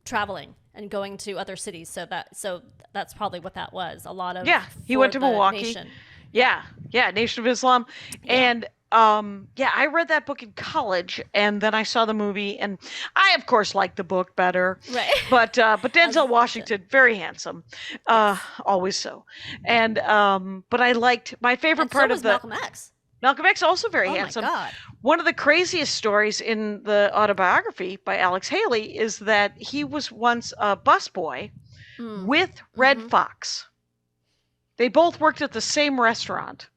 traveling and going to other cities, so that's probably what that was. A lot of he went to Milwaukee. Nation. Yeah, Nation of Islam, and I read that book in college, and then I saw the movie, and I of course liked the book better. Right. But Denzel Washington, very handsome, always so, and but I liked my favorite part of the Malcolm X. Malcolm X also very Oh handsome. my God. One of the craziest stories in the autobiography by Alex Haley is that he was once a busboy with Red Fox. They both worked at the same restaurant.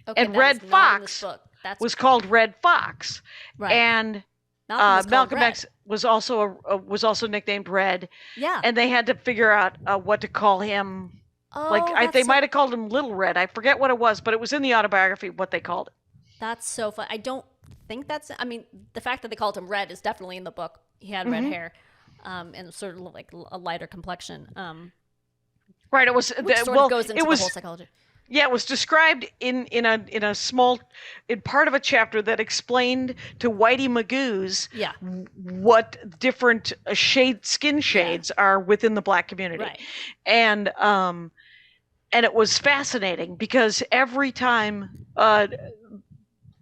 Okay, And that Red is not in this Fox book. That's was called Red Fox. right. And Malcolm was called Malcolm Red. X was also nicknamed Red. Yeah. And they had to figure out what to call him. They might have called him Little Red. I forget what it was, but it was in the autobiography what they called it. That's so fun. I don't think that's. I mean, the fact that they called him Red is definitely in the book. He had red hair, and sort of like a lighter complexion. Right. It was. Which sort of goes into the whole psychology. Yeah, it was described in a small part of a chapter that explained to Whitey Magoo's what different skin shades are within the Black community, Right. And it was fascinating because every time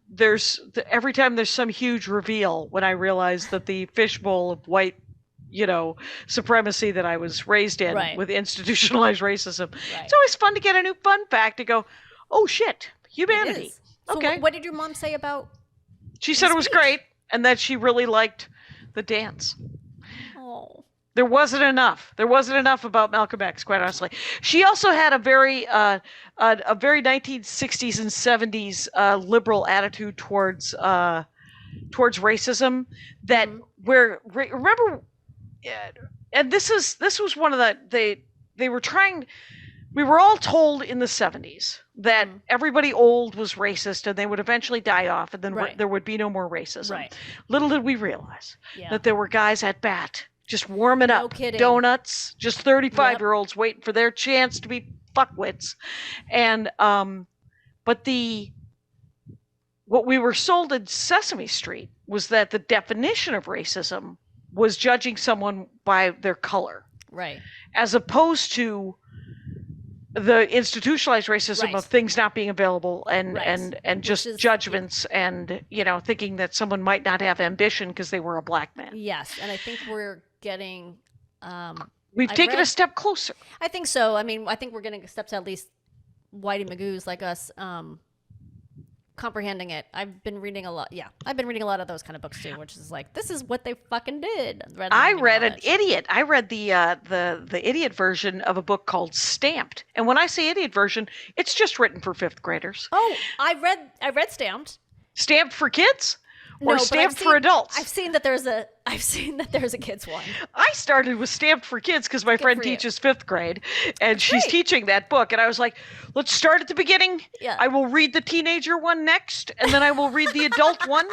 there's some huge reveal, when I realized that the fishbowl of white, supremacy that I was raised in with institutionalized racism. Right. It's always fun to get a new fun fact to go, oh shit, humanity. So okay. What did your mom say about? She said it was great and that she really liked the dance. Oh. There wasn't enough. There wasn't enough about Malcolm X, quite honestly. She also had a very 1960s and 70s liberal attitude towards racism. That remember. And this was one of they were trying. We were all told in the 70s that everybody old was racist and they would eventually die off, and then there would be no more racism. Right. Little did we realize that there were guys at bat just warming up donuts, just 35-year-olds waiting for their chance to be fuckwits, and but what we were sold at Sesame Street was that the definition of racism was judging someone by their color. Right. As opposed to the institutionalized racism of things not being available and just judgments and, thinking that someone might not have ambition because they were a Black man. Yes. And I think we're getting... We've taken a step closer. I think so. I mean, I think we're getting a step to at least Whitey Magoo's like us comprehending it. I've been reading a lot. Yeah, I've been reading a lot of those kind of books too, which is like, this is what they fucking did. I read an idiot. I read the idiot version of a book called Stamped, and when I say idiot version, it's just written for 5th graders. Oh, I read Stamped. Stamped for kids? Or Stamped for adults? I've seen that there's a kids one. I started with Stamped for kids because my friend teaches 5th grade, and she's teaching that book. And I was like, let's start at the beginning. Yeah. I will read the teenager one next, and then I will read the adult one,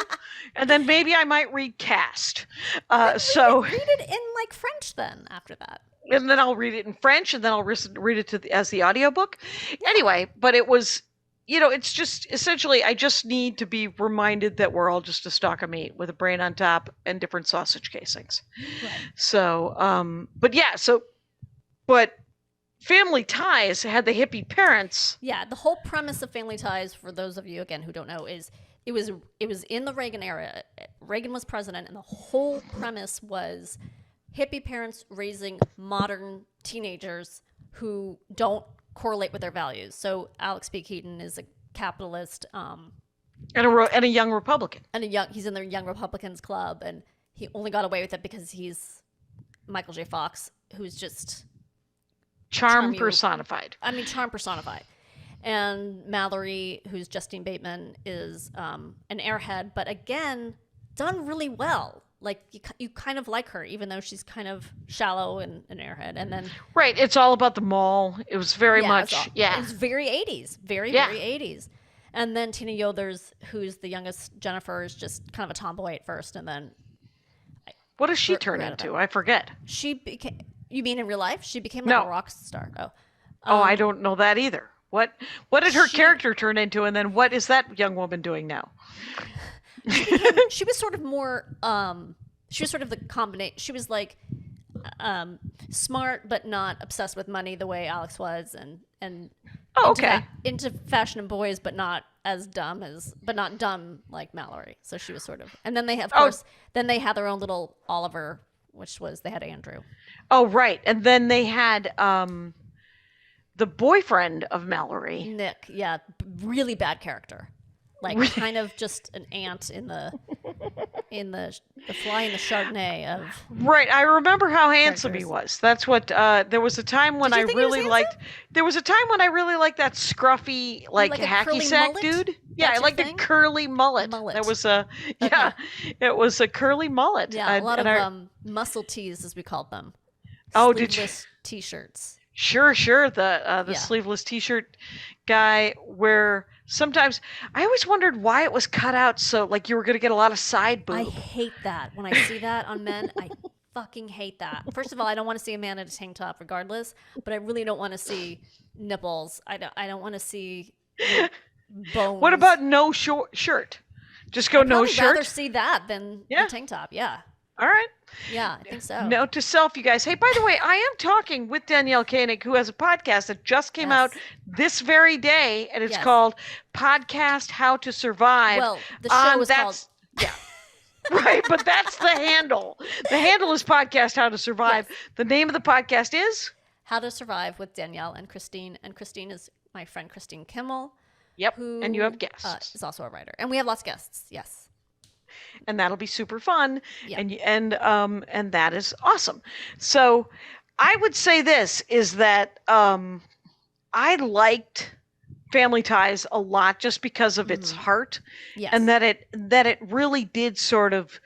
and then maybe I might read Cast. Read it in like French then after that. And then I'll read it in French, and then I'll read it as the audiobook. Yeah. Anyway, but it was... it's just essentially, I just need to be reminded that we're all just a stalk of meat with a brain on top and different sausage casings. Right. So, but Family Ties had the hippie parents. Yeah, the whole premise of Family Ties, for those of you again who don't know, is it was in the Reagan era. Reagan was president, and the whole premise was hippie parents raising modern teenagers who don't correlate with their values. So Alex P. Keaton is a capitalist, and a young Republican, he's in the Young Republicans Club, and he only got away with it because he's Michael J. Fox, who's just charm personified. Charm personified. And Mallory, who's Justine Bateman, is an airhead, but again, done really well. Like you kind of like her, even though she's kind of shallow and an airhead. And then it's all about the mall. It was very much it was very 80s, very 80s. And then Tina Yothers, who's the youngest Jennifer, is just kind of a tomboy at first, and then what does she turn into? I forget. She became. You mean in real life? She became a rock star. I don't know that either. What did her character turn into, and then what is that young woman doing now? She was sort of more she was sort of the combination. She was like smart but not obsessed with money the way Alex was, and into fashion and boys but not dumb like Mallory. So she was sort of, and then they have then they had their own little Oliver, which was they had Andrew. Oh right, and then they had the boyfriend of Mallory, Nick. Yeah, really bad character. like kind of just an ant in the fly in the Chardonnay of. Right. I remember how handsome he Characters. was. That's what there was a time when Did you I think he was really liked there was a time when I really liked that scruffy like like a hacky curly sack mullet? dude. Yeah, That's I your liked a thing? curly mullet. Mullet. There was a it was a curly mullet. Yeah, a lot of and muscle tees, as we called them. Oh, did you- Sleeveless t-shirts. Sure. The Yeah. sleeveless t-shirt guy where sometimes I always wondered why it was cut out so like you were going to get a lot of side I boob. hate that. When I see that on men, I fucking hate that. First of all, I don't want to see a man in a tank top regardless, but I really don't want to see nipples. I don't want to see bones. What about no shirt? Just go I'd no probably rather shirt. see that than Yeah. the tank top. Yeah. All right. Yeah, I think so. Note to self, you guys. Hey, by the way, I am talking with Danielle Koenig, who has a podcast that just came out Yes. this very day, and it's Yes. called Podcast How to Survive. Well, the show is called Yeah. Right, but that's the handle. The handle is Podcast How to Survive. Yes. The name of the podcast is? How to Survive with Danielle and Kristine. And Kristine is my friend Kristine Kimmel, Yep. who And you have guests. is also a writer. And we have lots of guests. Yes. And that'll be super fun. Yeah. And that is awesome. So I would say this is that I liked Family Ties a lot just because of its heart, Yes. and that it really did sort of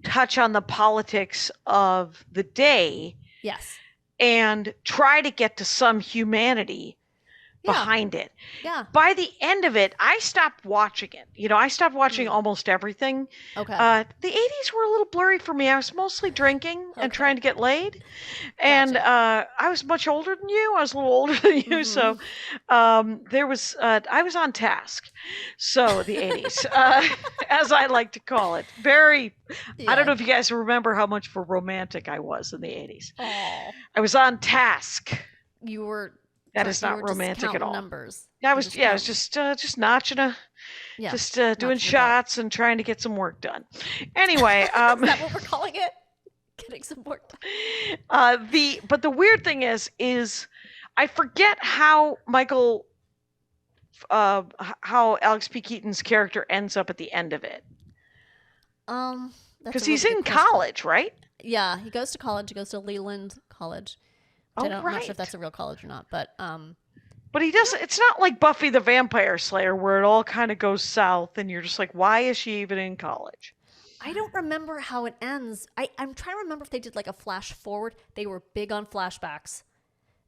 touch on the politics of the day Yes. and try to get to some humanity Yeah. behind it. Yeah. By the end of it, I stopped watching it. I stopped watching almost everything. Okay. The 80s were a little blurry for me. I was mostly drinking and Okay. trying to get laid. And I was much older than you. I was a little older than you. So there was, I was on task. So the 80s, as I like to call it. Very, I don't know if you guys remember how much of a romantic I was in the 80s. Aw. I was on task. You were. That is you not were just romantic at counting all. Numbers. I You was, just yeah, I was count- just notching yeah. just notching doing the shots and trying to get some work done. Anyway, Is that what we're calling it? Getting some work done. but the weird thing is I forget how how Alex P. Keaton's character ends up at the end of it, That's because a he's really in good question. college, right? Yeah, he goes to college. He goes to Leland College. Which I'm not sure right. if that's a real college or not, but But he doesn't. It's not like Buffy the Vampire Slayer where it all kind of goes south, and you're just like, why is she even in college? I don't remember how it ends. I'm trying to remember if they did like a flash forward. They were big on flashbacks.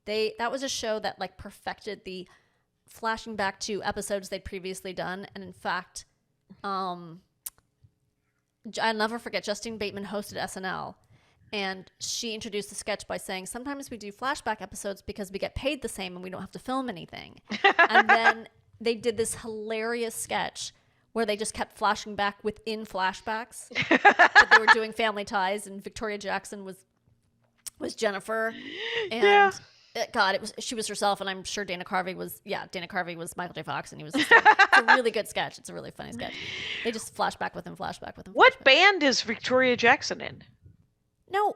That was a show that like perfected the flashing back to episodes they'd previously done, and in fact, I'll never forget Justine Bateman hosted SNL. And she introduced the sketch by saying, sometimes we do flashback episodes because we get paid the same and we don't have to film anything. And then they did this hilarious sketch where they just kept flashing back within flashbacks. But they were doing Family Ties, and Victoria Jackson was Jennifer. And God, she was herself, and I'm sure Dana Carvey was Michael J. Fox, and he was it's a really good sketch. It's a really funny sketch. They just flashback with him. What band is Victoria Jackson in? No.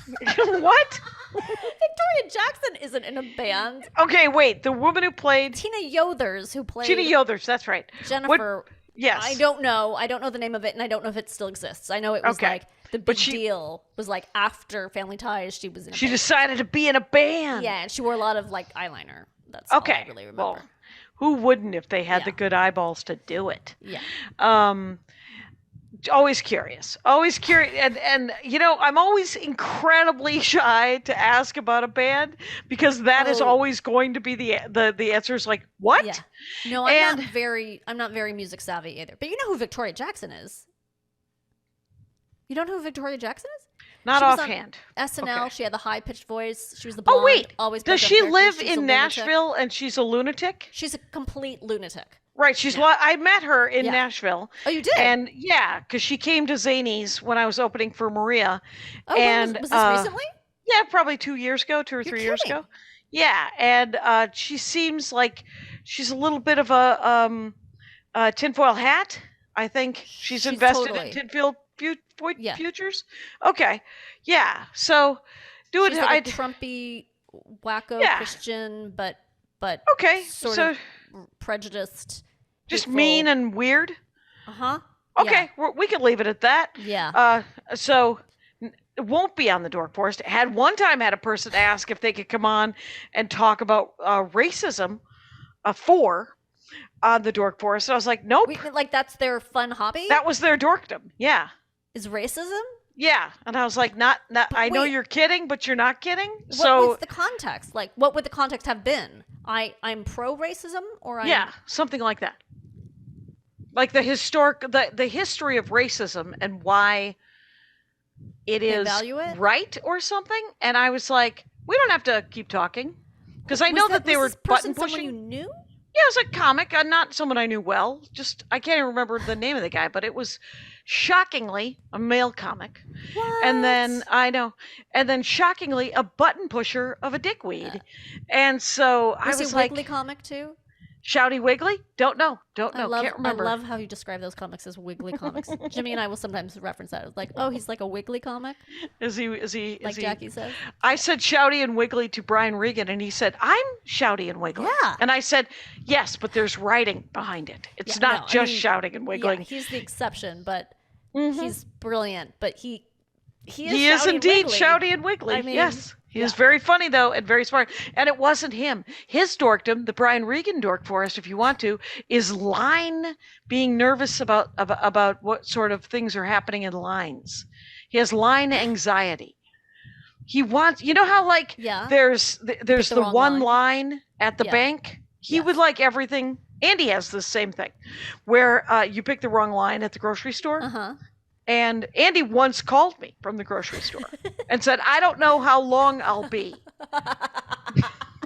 What? Victoria Jackson isn't in a band. Okay, wait. The woman who played Tina Yothers, who played Tina Yothers, that's right. Jennifer. Yes. I don't know. I don't know the name of it, and I don't know if it still exists. I know it was Okay. like the But big deal was like after Family Ties, she was in a She band. decided to be in a band. Yeah, and she wore a lot of like eyeliner. That's Okay. all I really remember. Well, who wouldn't if they had the Yeah. good eyeballs to do it? Yeah. Always curious. And I'm always incredibly shy to ask about a band because that is Oh. always going to be the answer is like, what? Yeah. No, I'm And- not very music savvy either. But you know who Victoria Jackson is? You don't know who Victoria Jackson is? Not She was on offhand. SNL. Okay. She had the high pitched voice. She was the blonde. Oh wait, Always does played she dumb live characters. She's a in lunatic. Nashville and she's a lunatic? She's a complete lunatic. Right, I met her in Yeah. Nashville. Oh, you did? And yeah, because she came to Zanies when I was opening for Maria. Oh, and was this recently? Yeah, probably 2 years ago, 2 or 3 years kidding. ago. Yeah, and she seems like she's a little bit of a tinfoil hat. I think she's invested totally. in tinfoil Yeah. futures. Okay, yeah. So, do it. She's like a Trumpy, wacko Yeah. Christian, but Okay, sort so of prejudiced. Just hateful. mean and weird. Uh-huh. Okay, we can leave it at that. Yeah. So it won't be on the Dork Forest. One time had a person ask if they could come on and talk about racism on the Dork Forest. And I was like, nope. Like that's their fun hobby? That was their dorkdom. Yeah. Is racism? Yeah. And I was like, not I know wait. you're kidding, but you're not kidding. What was the context? Like, what would the context have been? I'm pro-racism, or yeah, something like that. Like the history of racism and why it is right or something. And I was like, we don't have to keep talking because I know that they were button pushing. Someone you knew? Yeah, it was a comic, not someone I knew well. Just I can't even remember the name of the guy, but it was shockingly a male comic. What? And then shockingly a button pusher of a dickweed. And so I was he like, Wiggly comic too? Shouty Wiggly? Don't know. Can't remember. I love how you describe those comics as wiggly comics. Jimmy and I will sometimes reference that. It's like, oh, he's like a wiggly comic. Is he? Like Jackie says. I said Shouty and Wiggly to Brian Regan, and he said, "I'm Shouty and Wiggly." Yeah. And I said, "Yes, but there's writing behind it. It's not just shouting and wiggling." Yeah, he's the exception, but he's brilliant. But he He is indeed Shouty and Wiggly. Yes. He is very funny, though, and very smart. And it wasn't him. His dorkdom, the Brian Regan Dork Forest, if you want to, is line being nervous about what sort of things are happening in lines. He has line anxiety. He wants, you know how there's the one line at the bank? He would like everything. Andy has the same thing, where you pick the wrong line at the grocery store. Uh-huh. And Andy once called me from the grocery store and said, I don't know how long I'll be.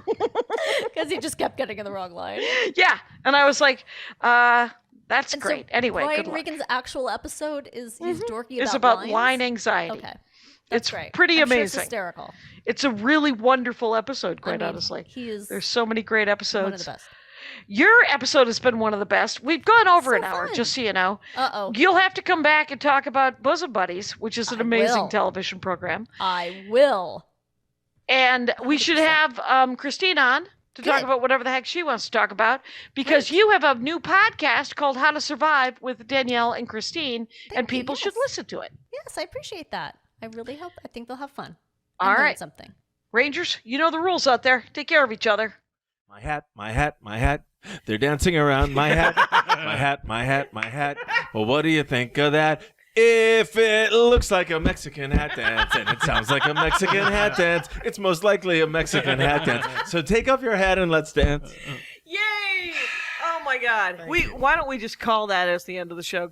Because he just kept getting in the wrong line. Yeah. And I was like, that's great. So anyway, Brian good luck. Regan's actual episode is he's dorky about It's about lines? line anxiety. Okay. That's It's great. pretty I'm sure amazing. it's hysterical. It's a really wonderful episode, quite honestly. There's so many great episodes. one of the best. Your episode has been one of the best. We've gone over an hour, fun. just so you know. Uh-oh. You'll have to come back and talk about Bosom Buddies, which is an amazing television program. I will. And we should have Kristine on to talk about whatever the heck she wants to talk about, because you have a new podcast called How to Survive with Danielle and Kristine, and people should listen to it. Yes, I appreciate that. I think they'll have fun. All right. Something. Rangers, you know the rules out there. Take care of each other. My hat, my hat, my hat. They're dancing around my hat, my hat, my hat, my hat. Well, what do you think of that? If it looks like a Mexican hat dance and it sounds like a Mexican hat dance, it's most likely a Mexican hat dance. So take off your hat and let's dance. Yay! Oh my God. Why don't we just call that as the end of the show?